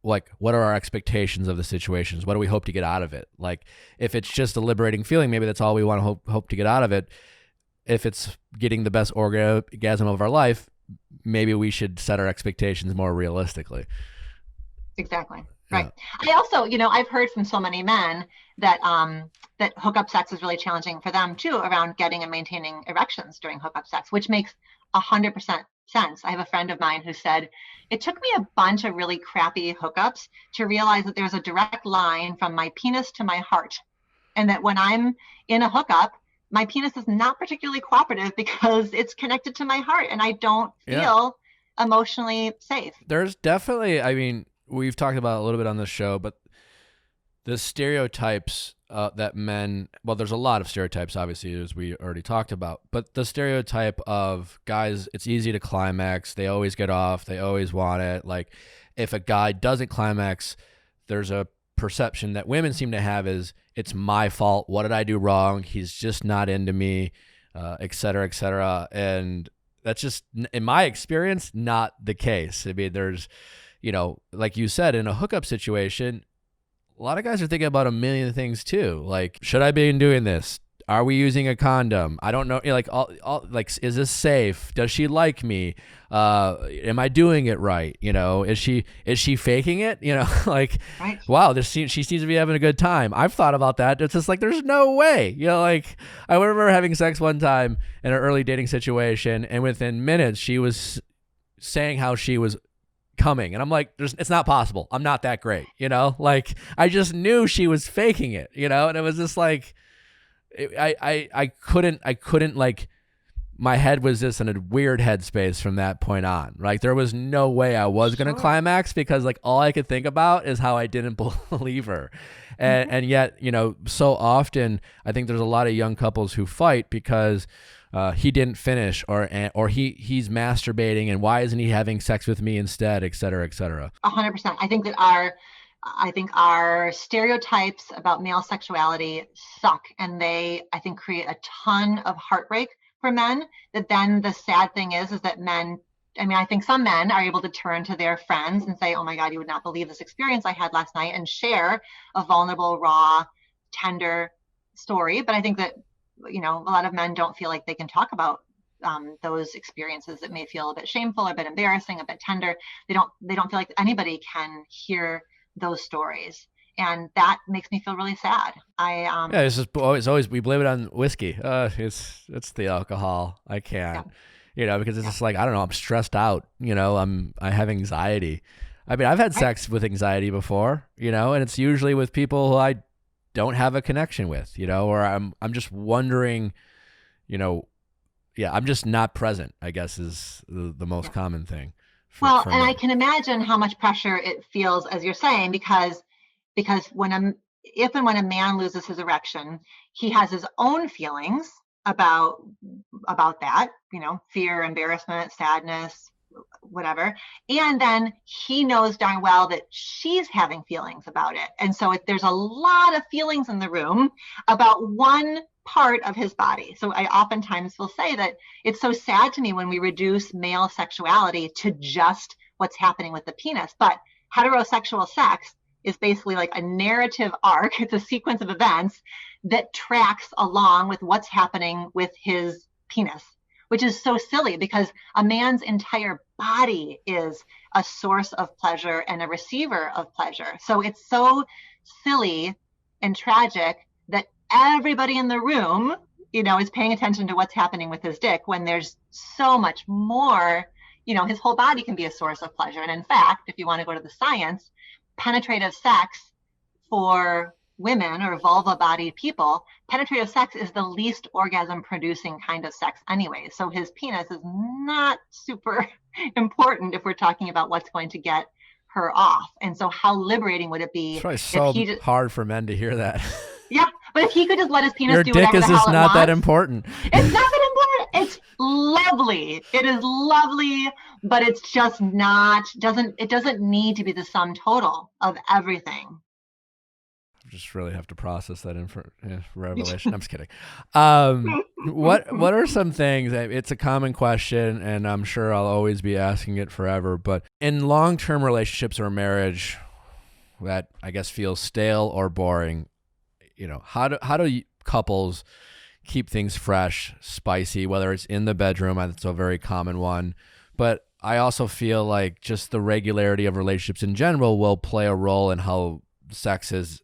like, what are our expectations of the situations? What do we hope to get out of it? Like, if it's just a liberating feeling, maybe that's all we want to hope to get out of it. If it's getting the best orgasm of our life, maybe we should set our expectations more realistically. Exactly. Right. Yeah. I also, I've heard from so many men that that hookup sex is really challenging for them too, around getting and maintaining erections during hookup sex, which makes 100% sense. I have a friend of mine who said, it took me a bunch of really crappy hookups to realize that there's a direct line from my penis to my heart. And that when I'm in a hookup, my penis is not particularly cooperative because it's connected to my heart and I don't feel emotionally safe. There's definitely, I mean, we've talked about a little bit on this show, but the stereotypes that men, well, there's a lot of stereotypes, obviously, as we already talked about, but the stereotype of guys, it's easy to climax. They always get off. They always want it. Like, if a guy doesn't climax, there's a perception that women seem to have is, it's my fault. What did I do wrong? He's just not into me, et cetera, et cetera. And that's just, in my experience, not the case. I mean, there's, like you said, in a hookup situation, a lot of guys are thinking about a million things too. Like, should I be doing this? Are we using a condom? I don't know. Like, all like, is this safe? Does she like me? Am I doing it right? Is she faking it? Like, right. Wow, she seems to be having a good time. I've thought about that. It's just like, there's no way. Like, I remember having sex one time in an early dating situation, and within minutes, she was saying how she was coming, and I'm like, it's not possible. I'm not that great. Like, I just knew she was faking it. And it was just like, I couldn't, like, my head was just in a weird headspace from that point on. Like, there was no way I was going to climax, because, like, all I could think about is how I didn't believe her. And yet, so often I think there's a lot of young couples who fight because he didn't finish, or he's masturbating, and why isn't he having sex with me instead, et cetera, et cetera. 100%. I think our stereotypes about male sexuality suck, and they, I think, create a ton of heartbreak for men. That then the sad thing is that men, I think some men are able to turn to their friends and say, oh my God, you would not believe this experience I had last night, and share a vulnerable, raw, tender story. But I think that, a lot of men don't feel like they can talk about those experiences that may feel a bit shameful, a bit embarrassing, a bit tender. They don't feel like anybody can hear those stories, and that makes me feel really sad. It's just always we blame it on whiskey. It's the alcohol. I can't, because it's just like, I don't know, I'm stressed out. I have anxiety. I mean, I've had sex with anxiety before, and it's usually with people who I don't have a connection with, or I'm just wondering, I'm just not present, I guess, is the most common thing. Well, and I can imagine how much pressure it feels, as you're saying, because if and when a man loses his erection, he has his own feelings about that, fear, embarrassment, sadness, whatever. And then he knows darn well that she's having feelings about it. And so there's a lot of feelings in the room about one part of his body. So I oftentimes will say that it's so sad to me when we reduce male sexuality to just what's happening with the penis. But heterosexual sex is basically like a narrative arc. It's a sequence of events that tracks along with what's happening with his penis, which is so silly, because a man's entire body is a source of pleasure and a receiver of pleasure. So it's so silly and tragic that everybody in the room, is paying attention to what's happening with his dick, when there's so much more. His whole body can be a source of pleasure. And in fact, if you want to go to the science, penetrative sex for women or vulva-bodied people, penetrative sex is the least orgasm-producing kind of sex anyway. So his penis is not super important if we're talking about what's going to get her off. And so how liberating would it be? It's probably so hard for men to hear that. Yeah, but if he could just let his penis Your do dick whatever is the hell just it not wants, that important. It's not that important. It's lovely. It is lovely, but it's just not, it doesn't need to be the sum total of everything. I just really have to process that revelation. I'm just kidding. What are some things, it's a common question, and I'm sure I'll always be asking it forever, but in long-term relationships or marriage, that I guess feels stale or boring, how do couples keep things fresh, spicy, whether it's in the bedroom, that's a very common one. But I also feel like just the regularity of relationships in general will play a role in how sex is,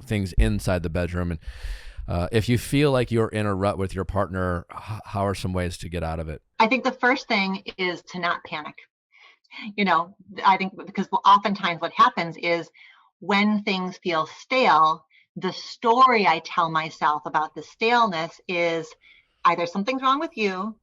things inside the bedroom. And if you feel like you're in a rut with your partner, how are some ways to get out of it? I think the first thing is to not panic. I think because oftentimes what happens is when things feel stale, the story I tell myself about the staleness is either something's wrong with you,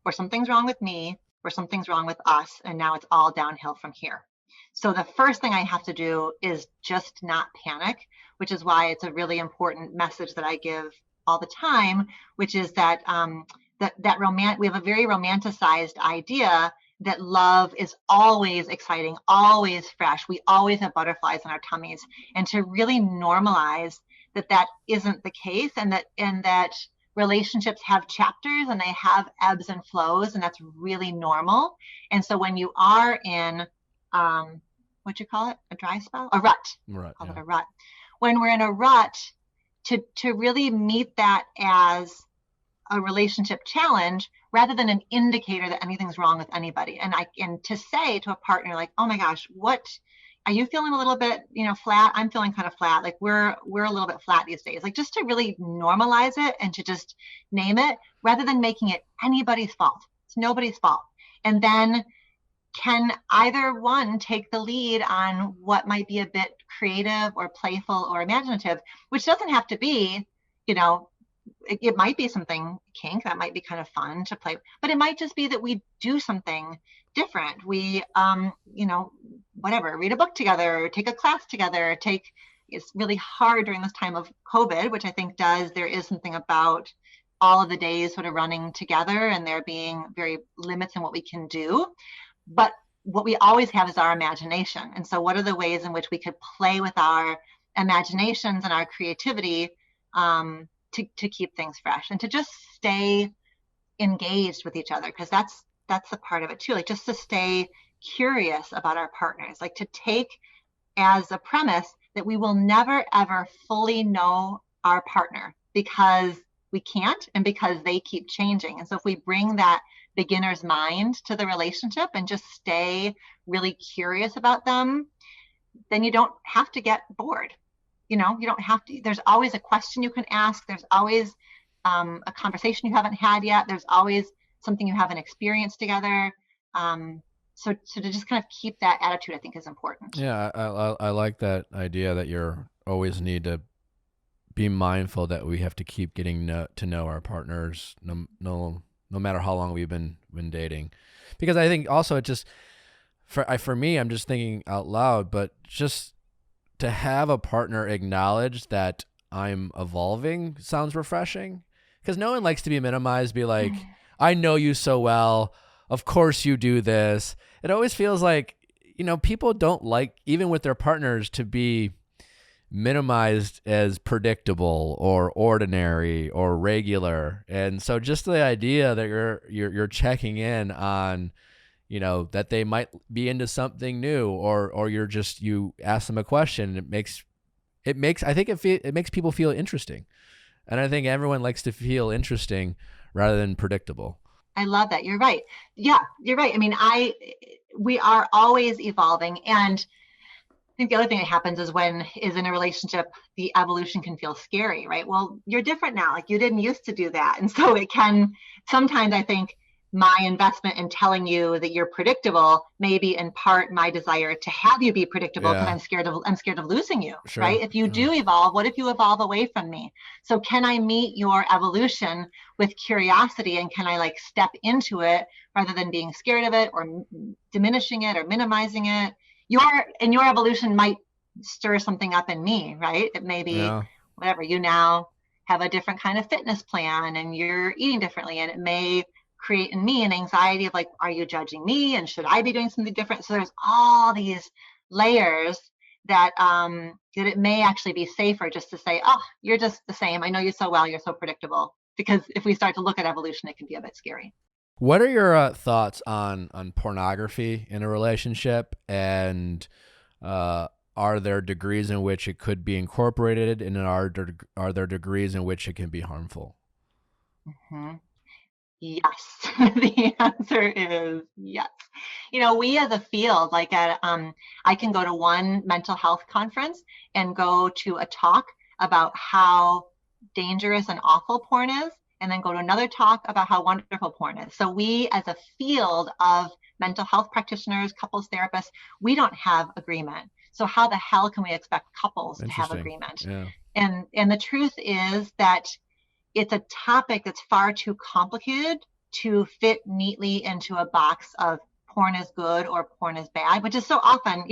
or something's wrong with me, or something's wrong with us, and now it's all downhill from here. So the first thing I have to do is just not panic, which is why it's a really important message that I give all the time, which is that we have a very romanticized idea that love is always exciting, always fresh. We always have butterflies in our tummies, and to really normalize that isn't the case, and that relationships have chapters and they have ebbs and flows, and that's really normal. And so when you are in what you call it, a dry spell, a rut, call it a rut. When we're in a rut, to really meet that as a relationship challenge rather than an indicator that anything's wrong with anybody. And to say to a partner, like, oh my gosh, what are you feeling a little bit, flat? I'm feeling kind of flat. Like we're a little bit flat these days. Like just to really normalize it and to just name it rather than making it anybody's fault. It's nobody's fault. And then can either one take the lead on what might be a bit creative or playful or imaginative, which doesn't have to be, it might be something kink that might be kind of fun to play, but it might just be that we do something different. We, read a book together, take a class together, it's really hard during this time of COVID, which I think there is something about all of the days sort of running together and there being very limits in what we can do. But what we always have is our imagination. And so what are the ways in which we could play with our imaginations and our creativity to keep things fresh and to just stay engaged with each other? Because that's the part of it too, like just to stay curious about our partners, like to take as a premise that we will never ever fully know our partner because we can't and because they keep changing. And so if we bring that beginner's mind to the relationship and just stay really curious about them, then you don't have to get bored. You don't have to, there's always a question you can ask. There's always a conversation you haven't had yet. There's always something you haven't experienced together. So to just kind of keep that attitude, I think is important. Yeah. I like that idea that you're always need to be mindful that we have to keep getting to know our partners, no matter how long we've been dating, because I think also it just for me, I'm just thinking out loud, but just to have a partner acknowledge that I'm evolving sounds refreshing, because no one likes to be minimized, be like, I know you so well, of course you do this. It always feels like, people don't like, even with their partners, to be minimized as predictable or ordinary or regular. And so just the idea that you're checking in on, that they might be into something new, or you ask them a question, it makes people feel interesting. And I think everyone likes to feel interesting rather than predictable. I love that. You're right. Yeah, you're right. I mean, we are always evolving. And I think the other thing that happens is in a relationship, the evolution can feel scary, right? Well, you're different now. Like you didn't used to do that. And so it can, sometimes I think my investment in telling you that you're predictable may be in part my desire to have you be predictable, because I'm scared of losing you, sure. Right? If you do evolve, what if you evolve away from me? So can I meet your evolution with curiosity, and can I step into it rather than being scared of it or diminishing it or minimizing it? Your evolution might stir something up in me, right? It may be whatever, you now have a different kind of fitness plan and you're eating differently, and it may create in me an anxiety of are you judging me, and should I be doing something different? So there's all these layers that it may actually be safer just to say, oh, you're just the same. I know you so well. You're so predictable. Because if we start to look at evolution, it can be a bit scary. What are your thoughts on pornography in a relationship, and are there degrees in which it could be incorporated, and are there degrees in which it can be harmful? Mm-hmm. Yes. The answer is yes. We as a field, like I can go to one mental health conference and go to a talk about how dangerous and awful porn is, and then go to another talk about how wonderful porn is. So we as a field of mental health practitioners, couples therapists, we don't have agreement. So how the hell can we expect couples to have agreement? Yeah. And the truth is that it's a topic that's far too complicated to fit neatly into a box of porn is good or porn is bad, which is so often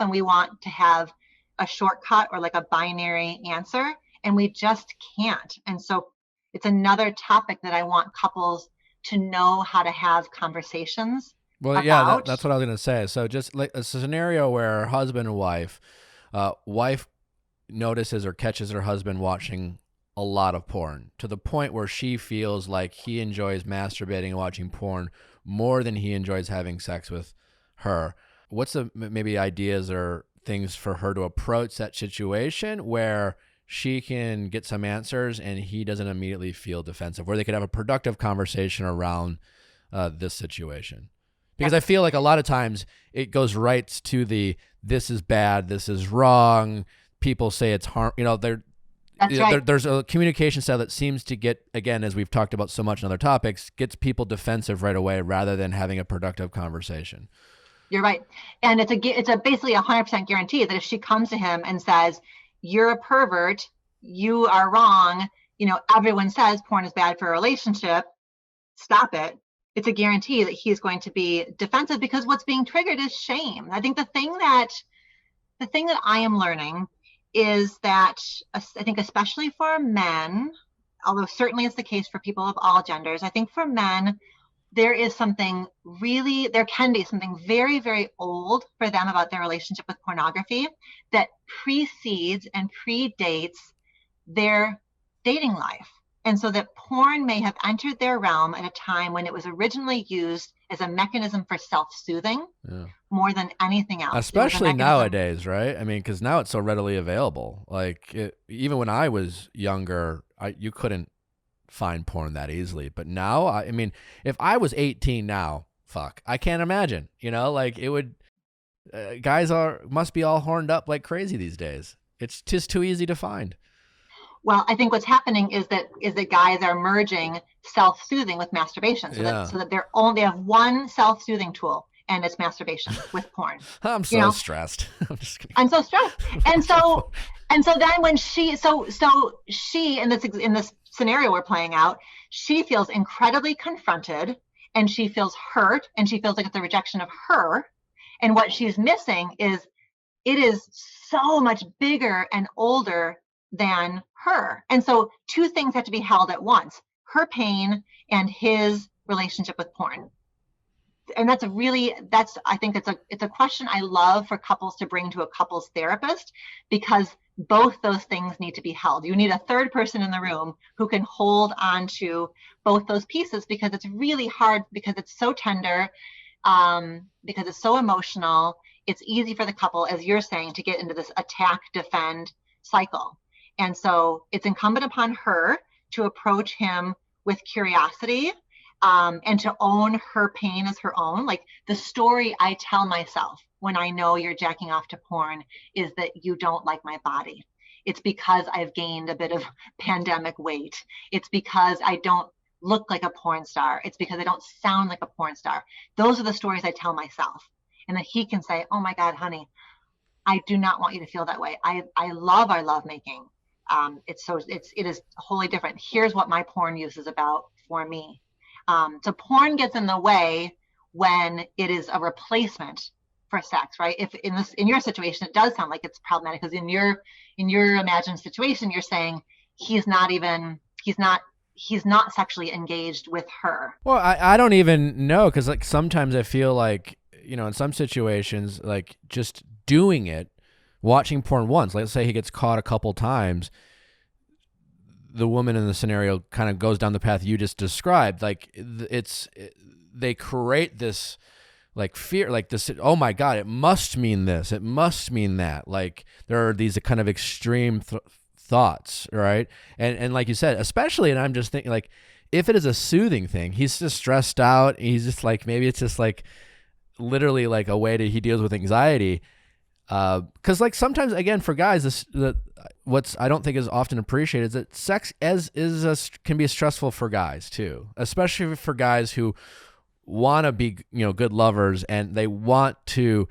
we want to have a shortcut or like a binary answer, and we just can't. And so it's another topic that I want couples to know how to have conversations about. Yeah, that's what I was going to say. So just like a scenario where husband and wife notices or catches her husband watching a lot of porn to the point where she feels like he enjoys masturbating and watching porn more than he enjoys having sex with her. What's the maybe ideas or things for her to approach that situation where she can get some answers and he doesn't immediately feel defensive, where they could have a productive conversation around this situation? Because I feel like a lot of times it goes right to this is bad, this is wrong. People say it's harm. There's a communication style that seems to get, again, as we've talked about so much in other topics, gets people defensive right away rather than having a productive conversation. You're right. And it's basically 100% guarantee that if she comes to him and says, you're a pervert, you are wrong, everyone says porn is bad for a relationship, stop it. It's a guarantee that he's going to be defensive because what's being triggered is shame. I think the thing that I am learning is that I think especially for men, although certainly it's the case for people of all genders, I think for men, there can be something very, very old for them about their relationship with pornography that precedes and predates their dating life. And so that porn may have entered their realm at a time when it was originally used as a mechanism for self-soothing more than anything else. Especially nowadays, right? I mean, because now it's so readily available. Like even when I was younger, you couldn't find porn that easily. But now, I mean, if I was 18 now, I can't imagine. It would. Guys must be all horned up like crazy these days. It's just too easy to find. Well, I think what's happening is that guys are merging self-soothing with masturbation, so that they have one self-soothing tool, and it's masturbation with porn. I'm so stressed. I'm so stressed, and so then when she in this scenario we're playing out, she feels incredibly confronted, and she feels hurt, and she feels like it's a rejection of her, and what she's missing is it is so much bigger and older than her. And so two things have to be held at once: her pain and his relationship with porn. And I think it's a question I love for couples to bring to a couples therapist, because both those things need to be held. You need a third person in the room who can hold on to both those pieces, because it's really hard, because it's so tender, because it's so emotional. It's easy for the couple, as you're saying, to get into this attack, defend cycle. And so it's incumbent upon her to approach him with curiosity, and to own her pain as her own. Like the story I tell myself when I know you're jacking off to porn is that you don't like my body. It's because I've gained a bit of pandemic weight. It's because I don't look like a porn star. It's because I don't sound like a porn star. Those are the stories I tell myself. And then he can say, oh my God, honey, I do not want you to feel that way. I love our lovemaking. It is wholly different. Here's what my porn use is about for me. So porn gets in the way when it is a replacement for sex, right? If in your situation, it does sound like it's problematic, because in your imagined situation, you're saying he's not sexually engaged with her. Well, I don't even know, because like sometimes I feel like, in some situations, like just doing it, watching porn once, let's say he gets caught a couple times, the woman in the scenario kind of goes down the path you just described. Like they create this like fear, like this, oh my God, it must mean this, it must mean that. Like there are these kind of extreme thoughts, right? And like you said, especially, and I'm just thinking, like, if it is a soothing thing, he's just stressed out, he's just like, maybe it's just like literally like a way that he deals with anxiety. Because like sometimes, again, for guys, what's I don't think is often appreciated is that sex can be stressful for guys too, especially for guys who want to be, good lovers, and they want to,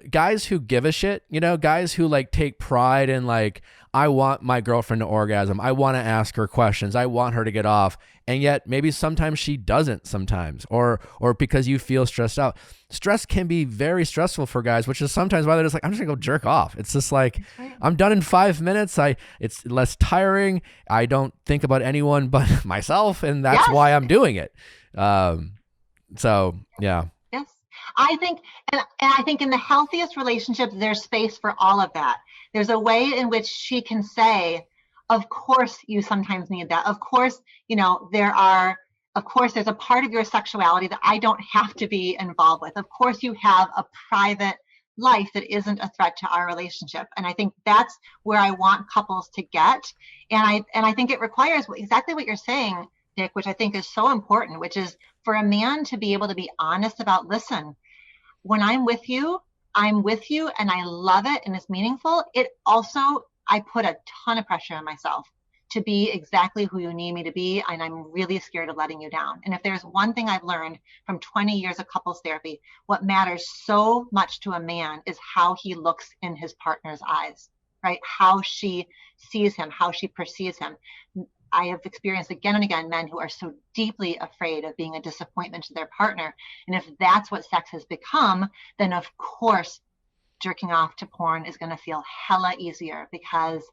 guys who give a shit, guys who like take pride in like, I want my girlfriend to orgasm, I want to ask her questions, I want her to get off, and yet maybe sometimes she doesn't sometimes, or because you feel stressed out. Stress can be very stressful for guys, which is sometimes why they're just like, I'm just gonna go jerk off. It's just like, I'm done in 5 minutes. It's less tiring. I don't think about anyone but myself, and that's why I'm doing it. So yeah. Yes. I think, and I think in the healthiest relationships, there's space for all of that. There's a way in which she can say, of course you sometimes need that. Of course, there's a part of your sexuality that I don't have to be involved with. Of course you have a private life that isn't a threat to our relationship. And I think that's where I want couples to get. And I think it requires exactly what you're saying, Dick, which I think is so important, which is for a man to be able to be honest about, listen, when I'm with you and I love it and it's meaningful. I put a ton of pressure on myself to be exactly who you need me to be. And I'm really scared of letting you down. And if there's one thing I've learned from 20 years of couples therapy, what matters so much to a man is how he looks in his partner's eyes, right? How she sees him, how she perceives him. I have experienced again and again men who are so deeply afraid of being a disappointment to their partner. And if that's what sex has become, then of course, jerking off to porn is going to feel hella easier, because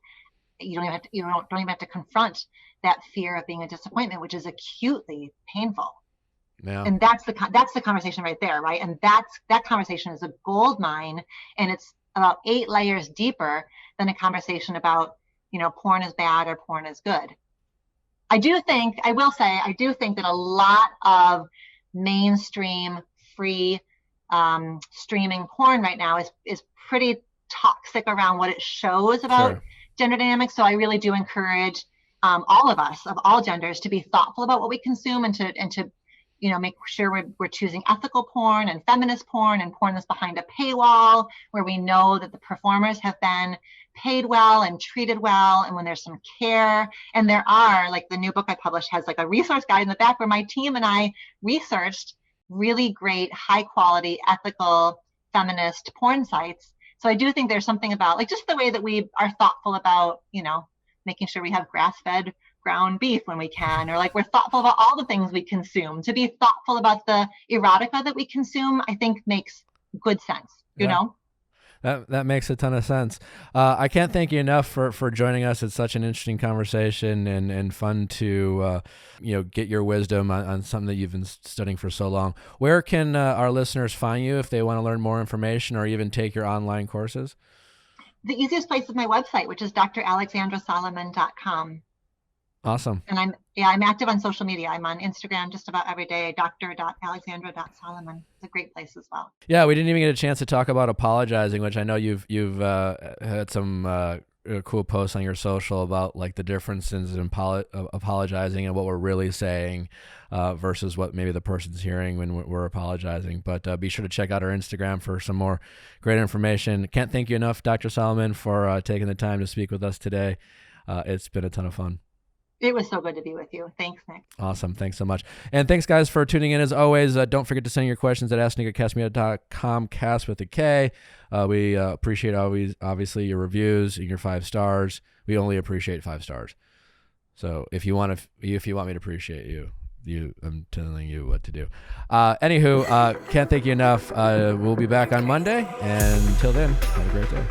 you don't even have to confront that fear of being a disappointment, which is acutely painful. Yeah. And that's the conversation right there, right? And that conversation is a gold mine, and it's about 8 layers deeper than a conversation about, porn is bad or porn is good. I do think that a lot of mainstream free streaming porn right now is pretty toxic around what it shows about gender dynamics. So I really do encourage all of us of all genders to be thoughtful about what we consume, and to make sure we're choosing ethical porn and feminist porn and porn that's behind a paywall, where we know that the performers have been paid well and treated well, and when there's some care. And there are, like, the new book I published has like a resource guide in the back where my team and I researched really great, high quality, ethical, feminist porn sites. So I do think there's something about, like, just the way that we are thoughtful about, making sure we have grass-fed ground beef when we can, or like we're thoughtful about all the things we consume. To be thoughtful about the erotica that we consume, I think makes good sense, you know? That makes a ton of sense. I can't thank you enough for joining us. It's such an interesting conversation and fun to get your wisdom on something that you've been studying for so long. Where can our listeners find you if they want to learn more information or even take your online courses? The easiest place is my website, which is dralexandrasolomon.com. Awesome. And I'm active on social media. I'm on Instagram just about every day, dr.alexandra.solomon. It's a great place as well. Yeah, we didn't even get a chance to talk about apologizing, which I know you've had some cool posts on your social about like the differences in apologizing and what we're really saying versus what maybe the person's hearing when we're apologizing. But be sure to check out our Instagram for some more great information. Can't thank you enough, Dr. Solomon, for taking the time to speak with us today. It's been a ton of fun. It was so good to be with you. Thanks, Nick. Awesome. Thanks so much. And thanks, guys, for tuning in. As always, don't forget to send your questions at asknick@castmedia.com, cast with a K. We appreciate obviously your reviews and your 5 stars. We only appreciate 5 stars. So if you want me to appreciate you, I'm telling you what to do. Anywho, can't thank you enough. We'll be back on Monday. And until then, have a great day.